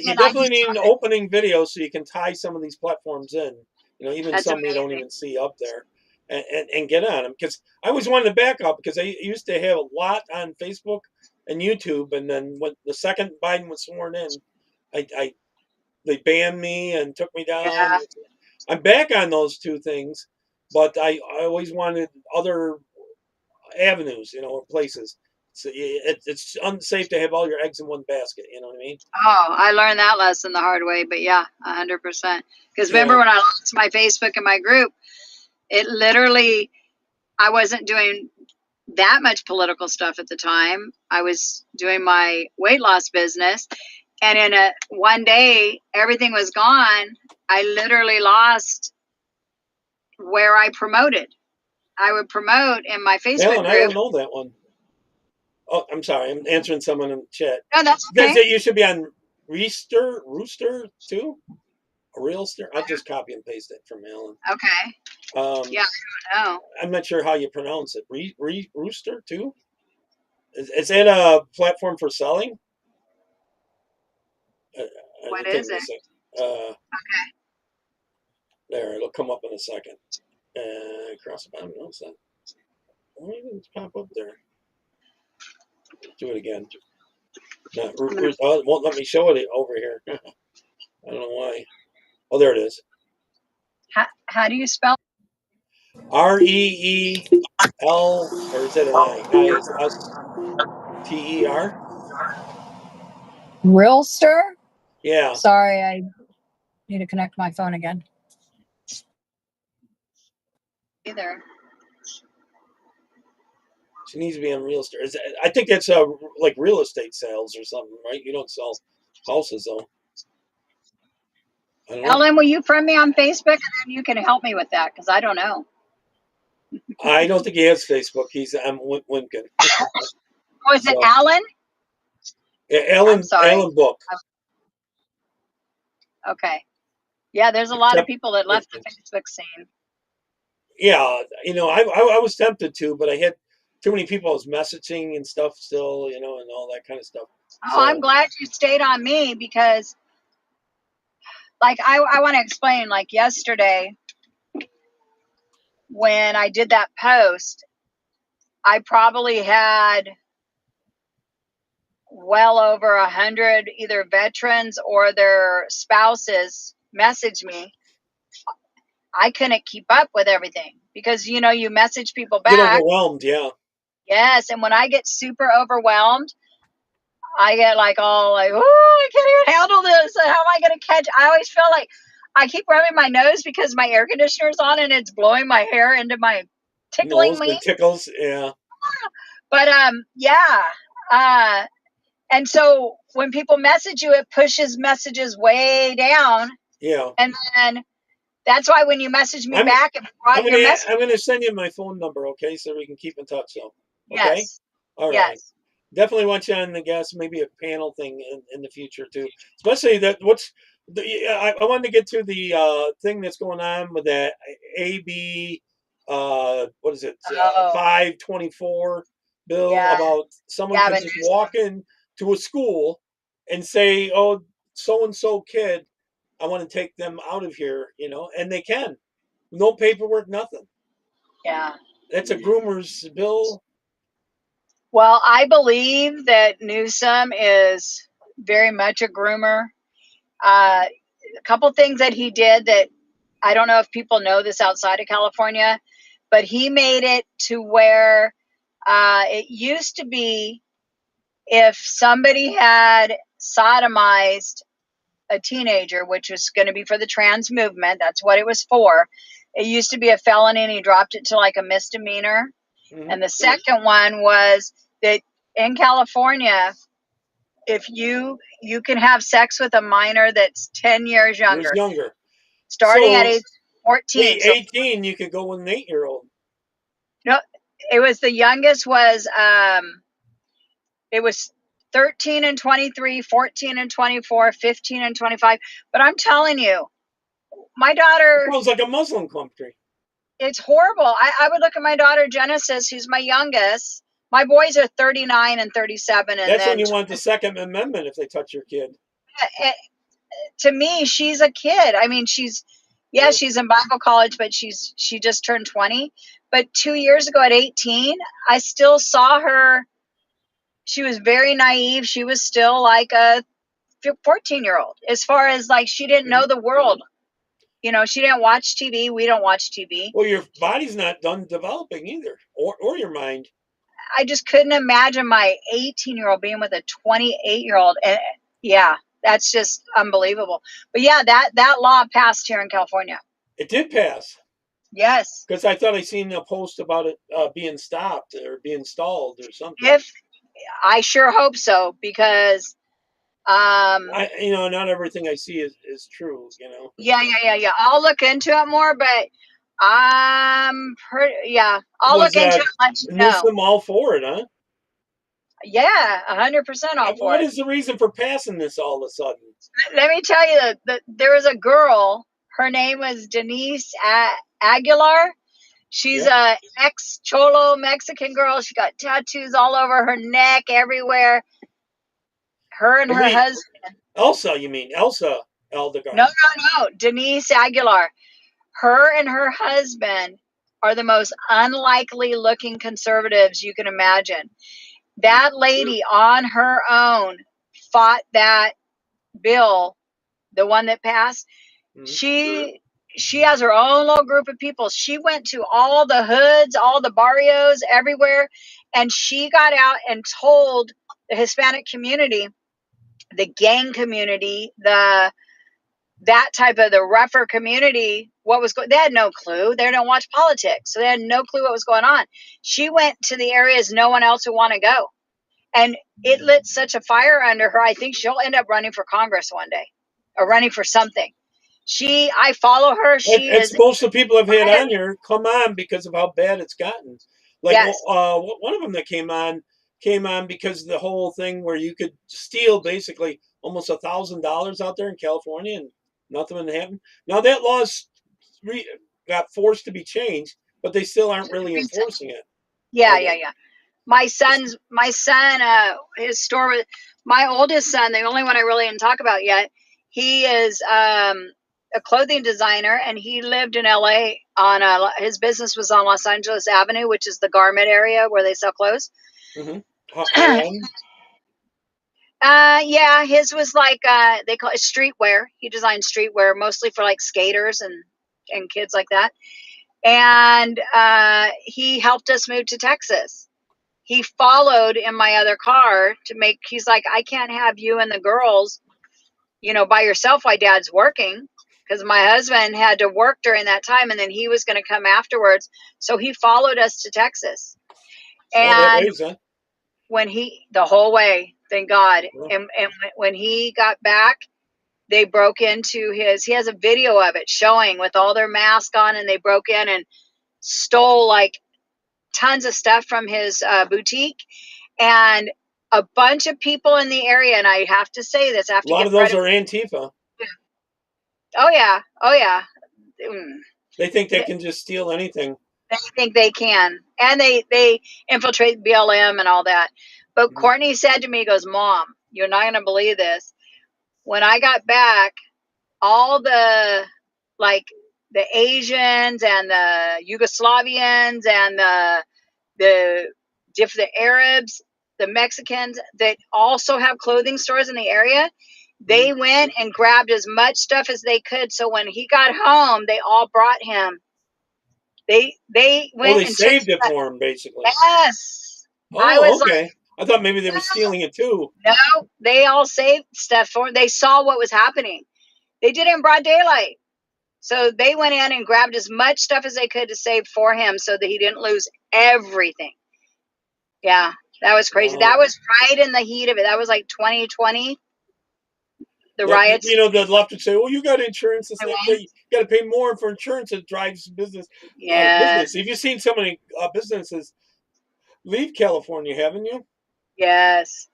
You definitely need an opening video so you can tie some of these platforms in. Even some you don't even see up there, and get on them. Because I always wanted to back up, because I used to have a lot on Facebook and YouTube, and then when the second Biden was sworn in, they banned me and took me down. Yeah. I'm back on those 2 things, but I always wanted other avenues, or places. So it's unsafe to have all your eggs in one basket. You know what I mean? Oh, I learned that lesson the hard way, but yeah, 100%. Because remember when I lost my Facebook and my group, it literally, I wasn't doing that much political stuff at the time. I was doing my weight loss business, and in one day, everything was gone. I literally lost where I promoted. I would promote in my Facebook group. I don't know that one. Oh, I'm sorry. I'm answering someone in the chat. No, that's okay. You should be on Rooster too? A Realster? I'll just copy and paste it from Alan. Okay. Yeah, I don't know. I'm not sure how you pronounce it. Rooster too? Is that a platform for selling? What is it? Okay. There, it'll come up in a second. Across the bottom, notice that. Why didn't it pop up there? Do it again. No, it won't let me show it over here. I don't know why. Oh, there it is. How do you spell? REEL, or is it an I? ISSTER? Realster? Yeah. Sorry, I need to connect my phone again. Either. She needs to be on Realster. I think that's like real estate sales or something, right? You don't sell houses, though. Ellen, will you friend me on Facebook, and then you can help me with that, because I don't know. I don't think he has Facebook. He's Wimpkin. Oh, is it Alan? Alan Book. Okay. Yeah, there's a lot of people that left the Facebook scene. Yeah, I was tempted to, but I had too many people I was messaging and stuff still, and all that kind of stuff. Oh, so, I'm glad you stayed on me, because, like, I want to explain, like, yesterday when I did that post, I probably had well over 100 either veterans or their spouses message me. I couldn't keep up with everything, because you message people back. Get overwhelmed, yeah. Yes, and when I get super overwhelmed, I get like all like, oh, I can't even handle this. How am I going to catch? I always feel like I keep rubbing my nose because my air conditioner's on and it's blowing my hair into my tickling Nose, me. it tickles, yeah. But yeah. And so when people message you, it pushes messages way down. Yeah. And then that's why when you message me back and brought your message. I'm gonna send you my phone number, okay, so we can keep in touch. So, okay, Yes. all right. Yes. Definitely want you on the guest, maybe a panel thing in the future too. Especially that I wanted to get to the thing that's going on with that AB what is it, Oh, 524 bill yeah. about someone could Gavin just Newsom. walk in to a school and say, oh, so and so kid, I want to take them out of here, and they can. No paperwork, nothing. Yeah. That's a groomer's bill. Well, I believe that Newsom is very much a groomer. A couple things that he did that I don't know if people know this outside of California, but he made it to where it used to be if somebody had sodomized a teenager, which was going to be for the trans movement, that's what it was for. It used to be a felony and he dropped it to like a misdemeanor. Mm-hmm. And the second one was that in California, if you can have sex with a minor that's 10 years Years younger, younger. starting at So, age 14. So 18, you could go with an 8-year-old. no, it was the youngest was it was 13 and 23, 14 and 24, 15 and 25. But I'm telling you, my It daughter, sounds like a Muslim country. it's horrible. I would look at my daughter Genesis, who's my youngest. My boys are 39 and 37, and That's when then you want the Second Amendment if they touch your kid. to me, she's a kid. I mean, she's she's in Bible college, but she just turned 20. But 2 years ago at 18, I still saw her. She was very naive. She was still like a 14-year-old as far as like she didn't know the world. She didn't watch TV. We don't watch TV. Well, your body's not done developing either, or your mind. I just couldn't imagine my 18-year-old being with a 28-year-old. And yeah, that's just unbelievable. But yeah, that law passed here in California. It did pass. Yes. Because I thought I seen a post about it being stopped or being stalled or something. If I sure hope so, because not everything I see is true. Yeah. I'll look into it more, but I'll look into it and let you know. Newsom all for it, huh? Yeah, 100% all for What it. is the reason for passing this all of a sudden? Let me tell you that there was a girl. Her name was Denise Aguilar. She's a ex-Cholo Mexican girl. She got tattoos all over her neck, everywhere. Her and her husband. Elsa, you mean Elsa Aldegar? No. Denise Aguilar. Her and her husband are the most unlikely looking conservatives you can imagine. That lady on her own fought that bill, the one that passed. Mm-hmm. She has her own little group of people. She went to all the hoods, all the barrios, everywhere, and she got out and told the Hispanic community, the gang community, that type of the rougher community, what was going. They had no clue. They don't watch politics, so they had no clue what was going on. She went to the areas no one else would want to go, and it lit such a fire under her. I think she'll end up running for Congress one day, or running for something. I follow her. It's most of the people I've had on here come on because of how bad it's gotten. Like one of them that came on because of the whole thing where you could steal basically almost $1,000 out there in California and nothing would happen. Now that law's got forced to be changed, but they still aren't really enforcing it. Yeah. My son, his store, my oldest son, the only one I really didn't talk about yet, he is a clothing designer, and he lived in LA his business was on Los Angeles Avenue, which is the garment area where they sell clothes. Mm-hmm. Yeah, his was like they call it streetwear. He designed streetwear mostly for like skaters and kids like that. And he helped us move to Texas. He followed in my other car he's like, I can't have you and the girls, by yourself while dad's working. because my husband had to work during that time, and then he was going to come afterwards. So he followed us to Texas. That And ways, huh? when the whole way, thank God. Yeah. And when he got back, they broke into he has a video of it showing with all their masks on, and they broke in and stole like tons of stuff from his boutique, and a bunch of people in the area. And I have to say this, I have A to lot give of those credit. are Antifa. Oh yeah. They think they can just steal anything. They think they can, and they infiltrate BLM and all that. But Mm-hmm. Courtney said to me, he goes, "Mom, you're not going to believe this. When I got back, all the the Asians and the Yugoslavians and the Arabs, the Mexicans that also have clothing stores in the area, they went and grabbed as much stuff as they could. So when he got home, they all brought him. They went They and took saved it stuff. for him, basically. Yes. I Oh, was like, okay. I thought maybe they were stealing it too. no, they all saved stuff for him. They saw what was happening. They did it in broad daylight. So they went in and grabbed as much stuff as they could to save for him so that he didn't lose everything. Yeah, that was crazy. Wow. That was right in the heat of it. That was like 2020. The riots. You know, the left would say, "Well, you got insurance. You got to pay more for insurance. It drives business out of business." Have you seen so many businesses leave California? Haven't you? Yes.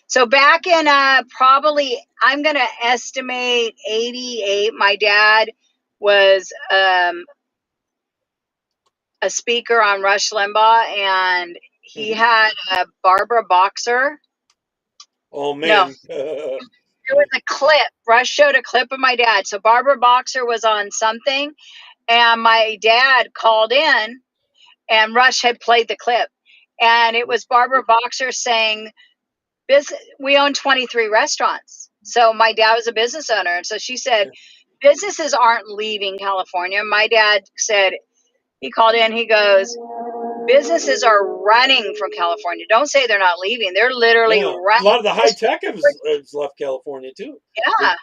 So back in probably, I'm going to estimate 88, my dad was a speaker on Rush Limbaugh, and he had a Barbara Boxer. Oh, man. No. There was a clip. Rush showed a clip of my dad. So Barbara Boxer was on something, and my dad called in, and Rush had played the clip. And it was Barbara Boxer saying, we own 23 restaurants. So my dad was a business owner. And so she said, businesses aren't leaving California. My dad said, he called in, he goes, businesses are running from California. Don't say they're not leaving. They're literally running. A lot of the high tech has left California too. Yeah.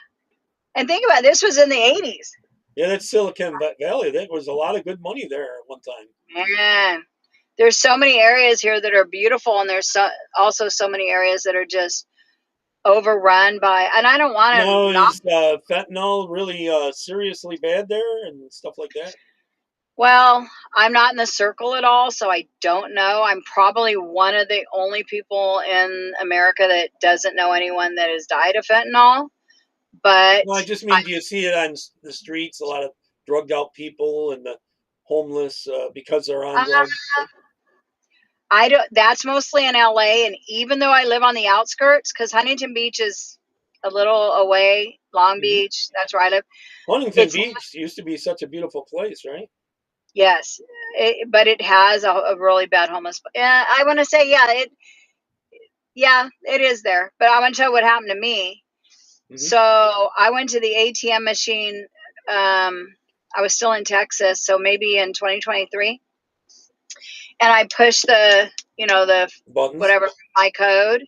And think about it, this was in the 80s. Yeah, that's Silicon Valley. There was a lot of good money there at one time. Man, there's so many areas here that are beautiful, and there's also so many areas that are just overrun by, and I don't want to. No, is fentanyl really seriously bad there and stuff like that? Well, I'm not in the circle at all, so I don't know. I'm probably one of the only people in America that doesn't know anyone that has died of fentanyl. But no, I just mean, do you see it on the streets? A lot of drugged out people and the homeless because they're on drugs. I don't. That's mostly in LA, and even though I live on the outskirts, because Huntington Beach is a little away, Long Beach, that's where I live. Huntington Beach used to be such a beautiful place, right? Yes, but it has a really bad homeless. I want to say, it is there. But I want to tell you what happened to me. So I went to the ATM machine. I was still in Texas, so maybe in 2023, and I pushed the buttons, whatever, my code.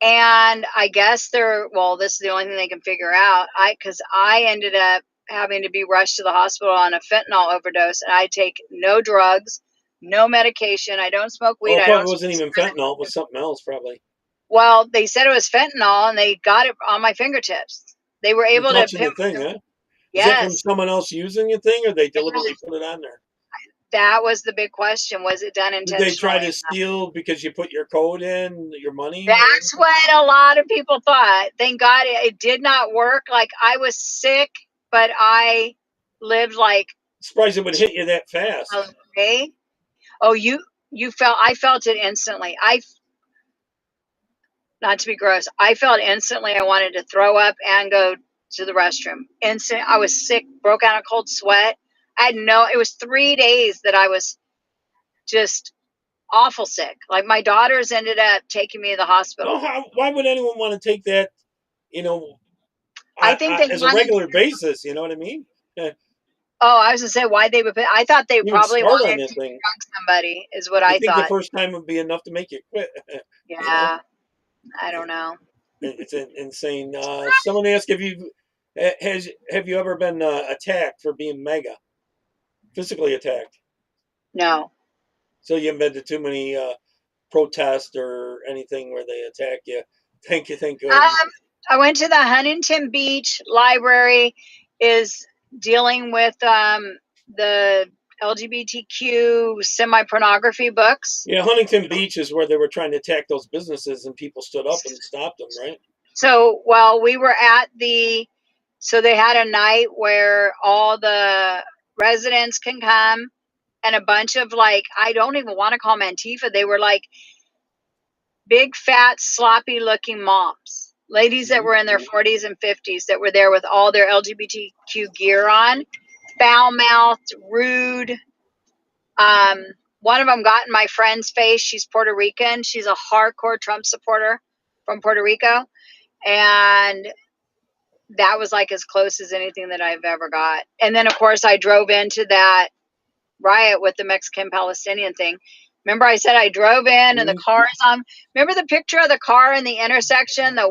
And I guess this is the only thing they can figure out. Because I ended up having to be rushed to the hospital on a fentanyl overdose, and I take no drugs, no medication. I don't smoke weed. It probably wasn't even fentanyl. It was something else, probably. Well, they said it was fentanyl, and they got it on my fingertips. They were able to pinpoint the thing, huh? Yes. Is it from someone else using your thing, or they deliberately put it on there? That was the big question. Was it done intentionally? Did they try to steal because you put your code in, your money? That's what a lot of people thought. Thank God it did not work. Like, I was sick, but I lived like. Surprised it would hit you that fast. Okay. Oh, I felt it instantly. Not to be gross, I felt instantly I wanted to throw up and go to the restroom. I was sick, broke out in a cold sweat. It was 3 days that I was just awful sick. Like, my daughters ended up taking me to the hospital. Why would anyone want to take that, I think they as a regular basis, you know what I mean? Oh, I was going to say why they would. I thought they probably wanted to drug somebody, is what I think thought. The first time would be enough to make you quit. Yeah, I don't know. It's insane. Someone asked if you Have you ever been attacked for being MAGA? Physically attacked? No. So you haven't been to too many protests or anything where they attack you? Thank you. Thank good. I went to the Huntington Beach Library. Is dealing with the LGBTQ semi-pornography books. Yeah, Huntington Beach is where they were trying to attack those businesses, and people stood up and stopped them, right? So, well, we were at so they had a night where all the residents can come, and a bunch of, like, I don't even want to call them Antifa. They were like big, fat, sloppy looking moms, ladies that were in their 40s and 50s that were there with all their LGBTQ gear on, foul mouthed, rude. One of them got in my friend's face. She's Puerto Rican. She's a hardcore Trump supporter from Puerto Rico. And that was like as close as anything that I've ever got. And then, of course, I drove into that riot with the Mexican Palestinian thing. Remember, I said I drove in and the cars on. Remember the picture of the car in the intersection? It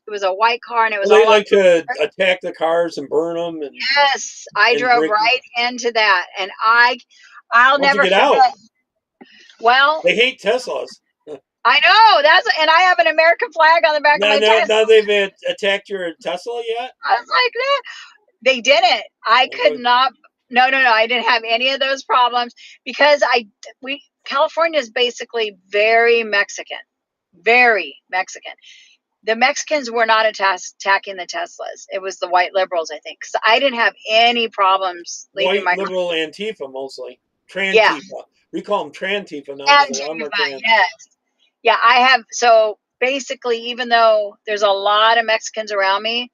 was a white car, and it was Well, they all like to attack the cars and burn them. And yes, I drove right into that, and I'll never get forget. Out. Well, they hate Teslas. I know and I have an American flag on the back of my Tesla. Now they've attacked your Tesla yet? I was like, that. They didn't. I could not. No. I didn't have any of those problems because California is basically very Mexican, very Mexican. The Mexicans were not attacking the Teslas. It was the white liberals, I think. So I didn't have any problems leaving white liberal Antifa mostly. Trantifa. Yeah. We call them Trantifa now. Antifa, yes. Yeah, I have. So basically, even though there's a lot of Mexicans around me,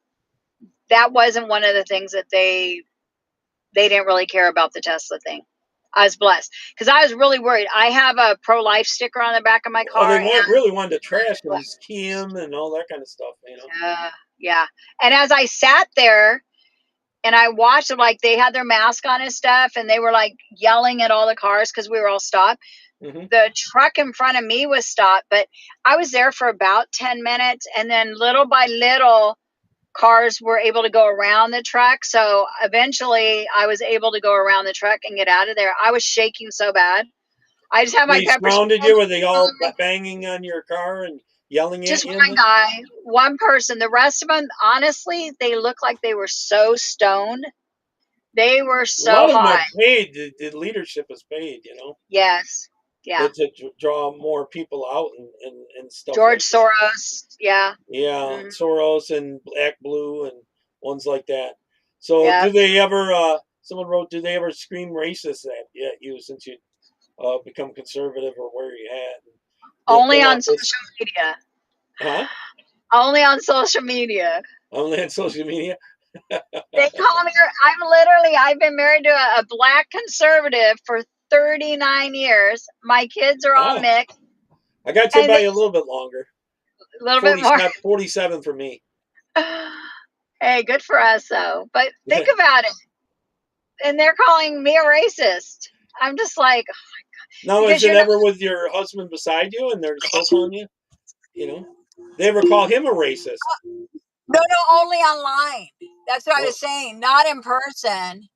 that wasn't one of the things that they didn't really care about the Tesla thing. I was blessed because I was really worried. I have a pro-life sticker on the back of my car. Oh, they really wanted to trash him, key him, and all that kind of stuff. Yeah. And as I sat there and I watched them, like they had their mask on and stuff, and they were like yelling at all the cars because we were all stopped. Mm-hmm. The truck in front of me was stopped, but I was there for about 10 minutes, and then little by little, cars were able to go around the truck. So eventually I was able to go around the truck and get out of there. I was shaking so bad. I just had my pepper spray. Surrounded you? Were they all banging on your car and yelling at you? Just one guy, one person. The rest of them, honestly, they looked like they were so stoned. They were so high. A lot of them are paid. The leadership is paid, Yes. Yeah. To draw more people out and stuff. George Soros. Yeah. Yeah. Mm-hmm. Soros and Act Blue and ones like that. So do they ever, someone wrote, do they ever scream racist at you since you become conservative or where you at? Only on social media. Huh? Only on social media. Only on social media? They call me, I've been married to a black conservative for 39 years. My kids are all mixed. I got you by a little bit longer. A little bit more. 47 for me. Hey, good for us, though. But think about it. And they're calling me a racist. I'm just like, oh my God. Now, is it ever with your husband beside you and they're still calling you? They ever call him a racist? No, only online. That's what I was saying. Not in person.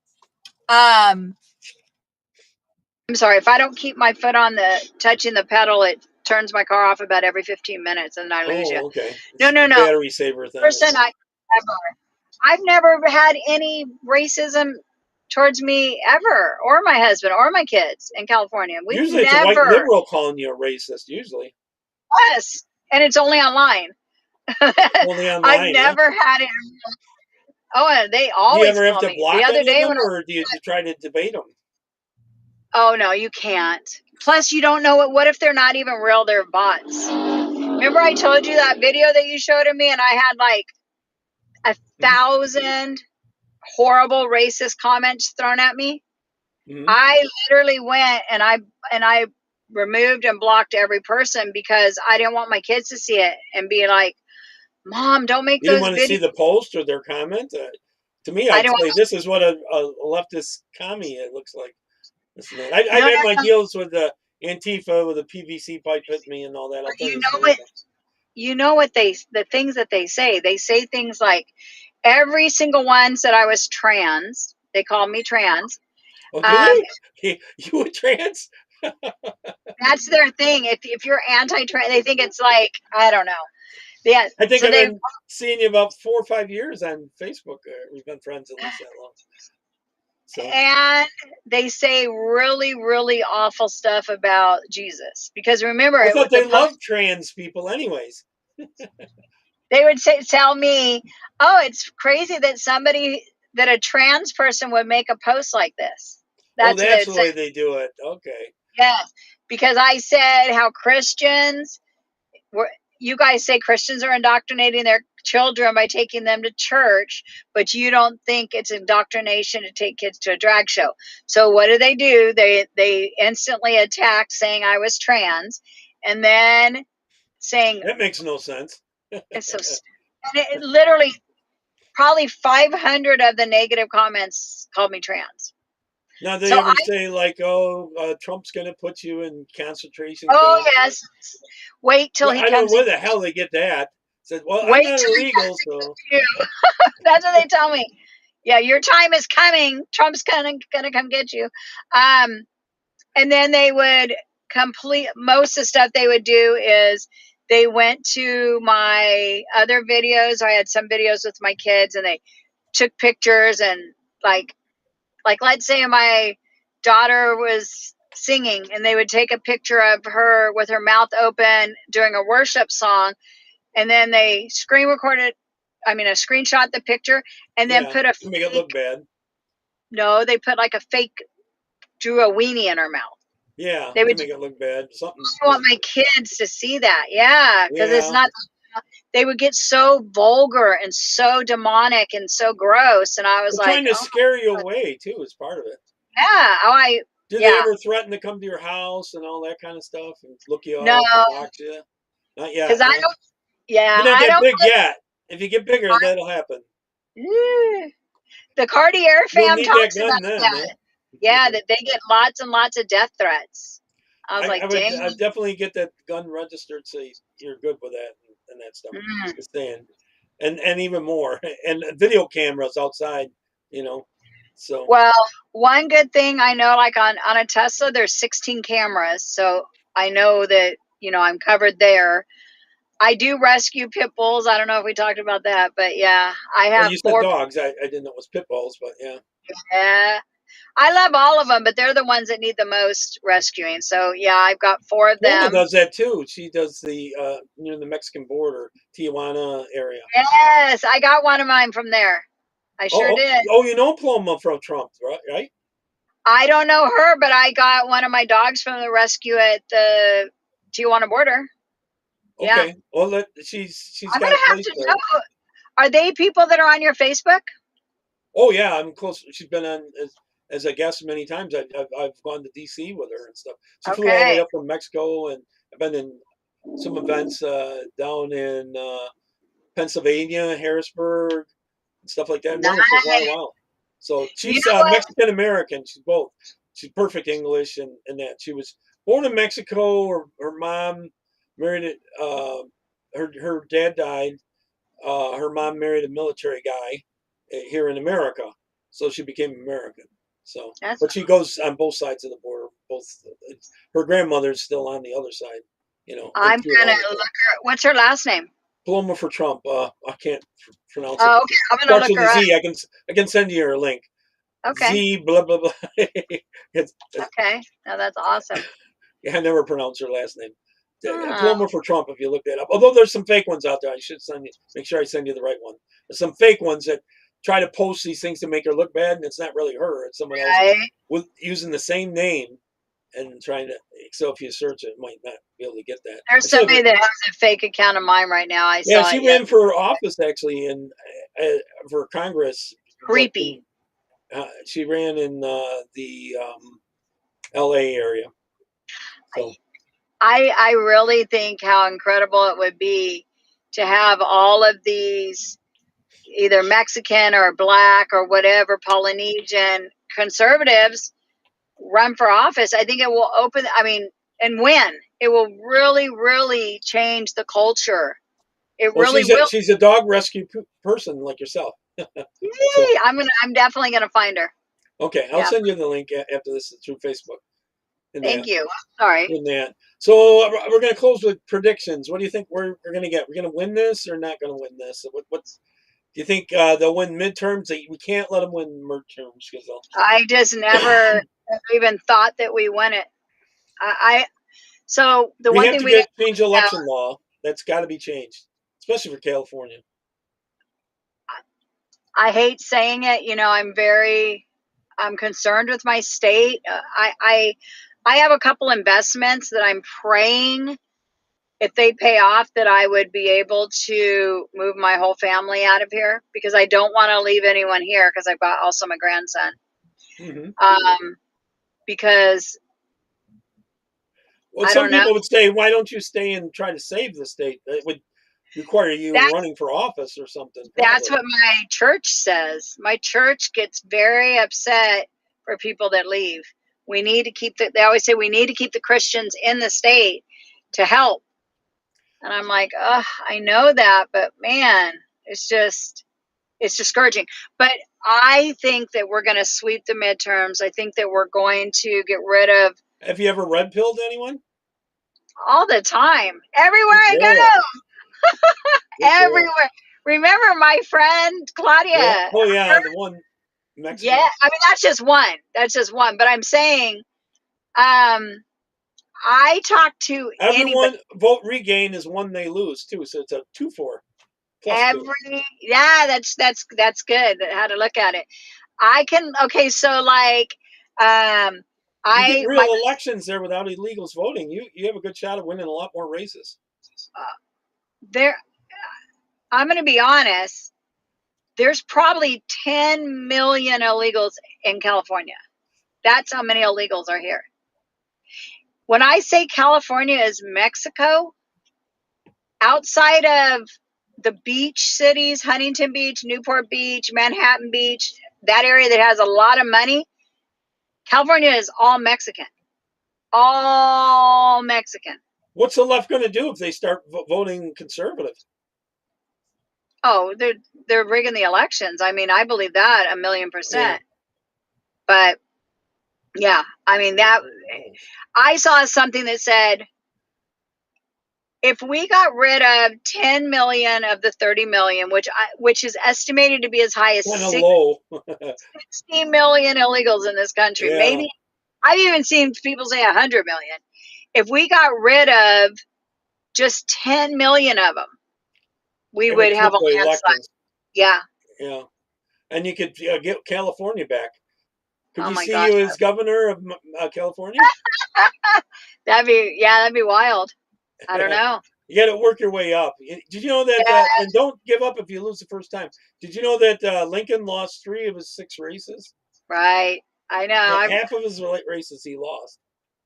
I'm sorry, if I don't keep my foot on touching the pedal, it turns my car off about every 15 minutes and I lose you. Okay. No. Battery saver thing. I've never had any racism towards me ever, or my husband, or my kids in California. Usually it's a white liberal calling you a racist, usually. Yes, and it's only online. Only online. I've never had it. Oh, and they always call me. Do you ever have to block the other day them, or do you try to debate them? Oh, no, you can't. Plus, you don't know what if they're not even real, they're bots. Remember I told you that video that you showed me and I had like 1,000 horrible racist comments thrown at me? Mm-hmm. I literally went and I removed and blocked every person because I didn't want my kids to see it and be like, Mom, don't make those videos. You didn't want to see the post or their comment? To me, I'd say this is what a leftist commie it looks like. I've had my deals with the Antifa with a PVC pipe hit me and all that. The things that they say things like, Every single one said I was trans. They called me trans. Oh, do they? You were trans? That's their thing. If you're anti-trans, they think it's like, I don't know. Yeah. I think So I've been seeing you about 4 or 5 years on Facebook. We've been friends at least that long. So. And they say really, really awful stuff about Jesus. Because remember, I thought they loved trans people anyways. They would tell me, oh, it's crazy that a trans person would make a post like this. That's the way they do it. Okay. Yes, because I said how you guys say Christians are indoctrinating their children by taking them to church, but you don't think it's indoctrination to take kids to a drag show. So what do? They instantly attacked saying I was trans, and then saying that makes no sense. It's so stupid. And it literally, probably 500 of the negative comments called me trans. Now, they ever say like, "Oh, Trump's going to put you in concentration camp"? Oh yes. Wait till he comes. I don't know where the hell they get that. Said, "Well, I'm not illegal, so." That's what they tell me. Yeah, your time is coming. Trump's gonna come get you. And then they would most of the stuff they would do is they went to my other videos. I had some videos with my kids, and they took pictures and like let's say my daughter was singing, and they would take a picture of her with her mouth open during a worship song, and then they screenshot the picture, and then put to make it look bad. No, they put like a fake, drew a weenie in her mouth. Yeah, they would make it look bad. Something. I want my kids to see that. Yeah, because it's not. They would get so vulgar and so demonic and so gross, and I was like, trying to scare you away too is part of it. Yeah. Did they ever threaten to come to your house and all that kind of stuff and look you up and watch you? Not yet. Because I don't. Yeah, you're not that big yet. If you get bigger, that'll happen. The Cartier fam talks about that. Yeah, that they get lots and lots of death threats. I was like, dang. I definitely get that gun registered, so you're good with that and that stuff. Just saying. And even more. And video cameras outside, So. Well, one good thing I know, like on a Tesla, there's 16 cameras. So I know that, I'm covered there. I do rescue pit bulls. I don't know if we talked about that, but yeah, I have you said dogs. I didn't know it was pit bulls, but yeah. Yeah. I love all of them, but they're the ones that need the most rescuing. So yeah, I've got 4 of them. Mama does that too. She does the near the Mexican border, Tijuana area. Yes, I got one of mine from there. I sure did. Oh, you know Paloma from Trump, right? I don't know her, but I got one of my dogs from the rescue at the Tijuana border. Okay. Yeah. Well, she's I'm gonna have to know. Are they people that are on your Facebook? Oh yeah, I'm close. She's been on as a guest many times. I've gone to DC with her and stuff. She flew all the way up from Mexico, and I've been in some events down in Pennsylvania, Harrisburg, and stuff like that. Nice. For quite a while. So she's Mexican American. She's both. She's perfect English and that. She was born in Mexico. Her mom married her dad died. Her mom married a military guy here in America, so she became American. So, but she goes on both sides of the border. Her grandmother's still on the other side. I'm gonna look her. What's her last name? Paloma for Trump. I can't pronounce it. Oh, okay. I'm gonna look her up. Z. I can send you her link. Okay. Z blah blah blah. Okay. Now that's awesome. Yeah, I never pronounce her last name. Paloma for Trump. If you look that up, although there's some fake ones out there, I should make sure I send you the right one. There's some fake ones that try to post these things to make her look bad, and it's not really her. It's someone else with using the same name and trying to. So if you search it, might not be able to get that. There's somebody that has a fake account of mine right now. She ran for office actually, for Congress. Creepy. She ran in the L.A. area. So. I really think how incredible it would be to have all of these either Mexican or black or whatever Polynesian conservatives run for office. I think it will and win. It will really, really change the culture. It really will. She's a dog rescue person like yourself. So I'm definitely gonna find her. okay, I'll send you the link after this through Facebook. Thank you. All right. In that. So we're going to close with predictions. What do you think we're going to get? We're going to win this or not going to win this? What do you think they'll win midterms? We can't let them win midterms because I just never even thought that we win it. So the we one have thing to we change election law. That's got to be changed, especially for California. I hate saying it. I'm concerned with my state. I have a couple investments that I'm praying if they pay off that I would be able to move my whole family out of here because I don't want to leave anyone here because I've got also my grandson. Mm-hmm. Because well, some people would say, why don't you stay and try to save the state? It would require you running for office or something. Probably. That's what my church says. My church gets very upset for people that leave. We need to keep they always say we need to keep the Christians in the state to help. And I'm like, I know that, but man, it's discouraging. But I think that we're going to sweep the midterms. I think that we're going to get rid of. Have you ever red pilled anyone? All the time, everywhere I go. Everywhere. Remember my friend Claudia? Yeah. Oh yeah, the one Mexican. Yeah, I mean that's just one. That's just one. But I'm saying, I talk to everyone. anybody. Vote regain is one they lose too, so it's a 2-4. Yeah, that's good. How to look at it. Okay, so like, you get real elections there without illegals voting. You have a good shot of winning a lot more races. I'm going to be honest. There's probably 10 million illegals in California. That's how many illegals are here. When I say California is Mexico, outside of the beach cities, Huntington Beach, Newport Beach, Manhattan Beach, that area that has a lot of money, California is all Mexican. All Mexican. What's the left going to do if they start voting conservative? Oh, they're rigging the elections. I mean, I believe that 1,000,000%. Yeah. But yeah, I mean that I saw something that said if we got rid of 10 million of the 30 million, which is estimated to be as high as 60 million illegals in this country, maybe I've even seen people say 100 million. If we got rid of just 10 million of them, we would have a landslide. Yeah. Yeah. And you could get California back. Could you see gosh, you as governor of California? that'd be wild. I don't know. You got to work your way up. Did you know that? And don't give up if you lose the first time. Did you know that Lincoln lost 3 of his 6 races? Right. I know. Half of his races he lost.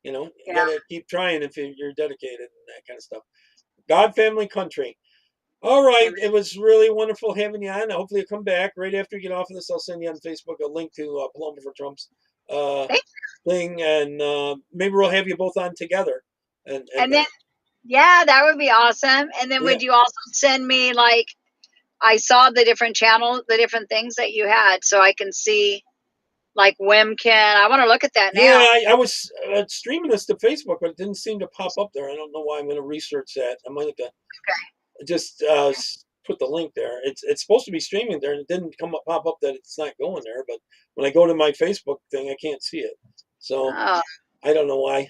You got to keep trying if you're dedicated and that kind of stuff. God, family, country. All right. It was really wonderful having you on. Hopefully you'll come back right after you get off of this. I'll send you on Facebook a link to Paloma for Trump's thing. And maybe we'll have you both on together. And then, yeah, that would be awesome. And then would you also send me, like, I saw the different channels, the different things that you had, so I can see, like, Wimkin. I want to look at that now. Yeah, I was streaming this to Facebook, but it didn't seem to pop up there. I don't know why. I'm going to research that. I might have to just put the link there. It's supposed to be streaming there, and it didn't pop up that it's not going there. But when I go to my Facebook thing, I can't see it. So I don't know why.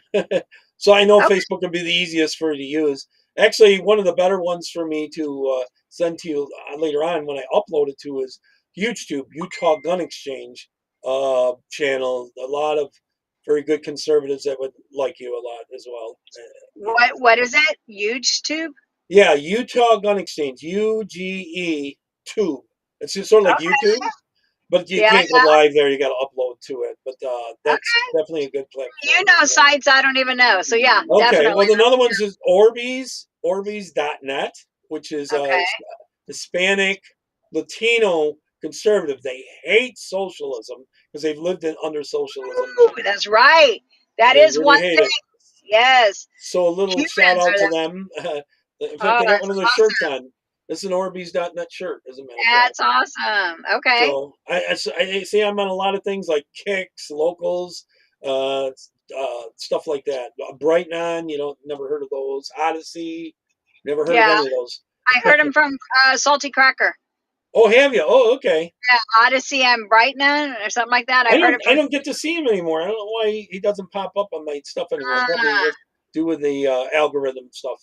So I know Facebook would be the easiest for you to use. Actually, one of the better ones for me to send to you later on when I upload it to is YouTube, Utah Gun Exchange channel. A lot of very good conservatives that would like you a lot as well. What is it? YouTube? Yeah, Utah Gun Exchange, UGE Tube. It's just sort of like YouTube, but you can't go live there. You got to upload to it. But that's definitely a good platform. Sites I don't even know. So yeah, okay. Definitely. Well, another one is Orbeez.net, which is Hispanic, Latino conservative. They hate socialism because they've lived under socialism. Ooh, that's right. That is really one thing. Yes. So a little shout out to them. In fact, they got one of their shirts on. It's an Orbeez.net shirt, as a matter of fact. That's awesome. Okay. So I see I'm on a lot of things like Kicks, Locals, stuff like that. Brighton, never heard of those. Odyssey, never heard of Yeah, any of those. I heard him from Salty Cracker. Oh, have you? Oh, okay. Yeah, Odyssey and Brighton or something like that. I I've heard it I from. don't get to see him anymore. I don't know why he doesn't pop up on my stuff anymore. Probably Ah, with do with the algorithm stuff,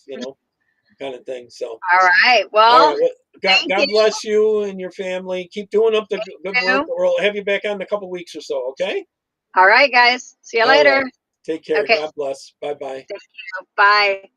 kind of thing. So, all right. all Well, right. Well, thank God you. bless you and your family. Keep doing up the good work. You. We'll have you back on in a couple weeks or so. Okay. All right, guys. See you All later. right. Take care. Okay. God bless. Bye bye. Thank you. Bye.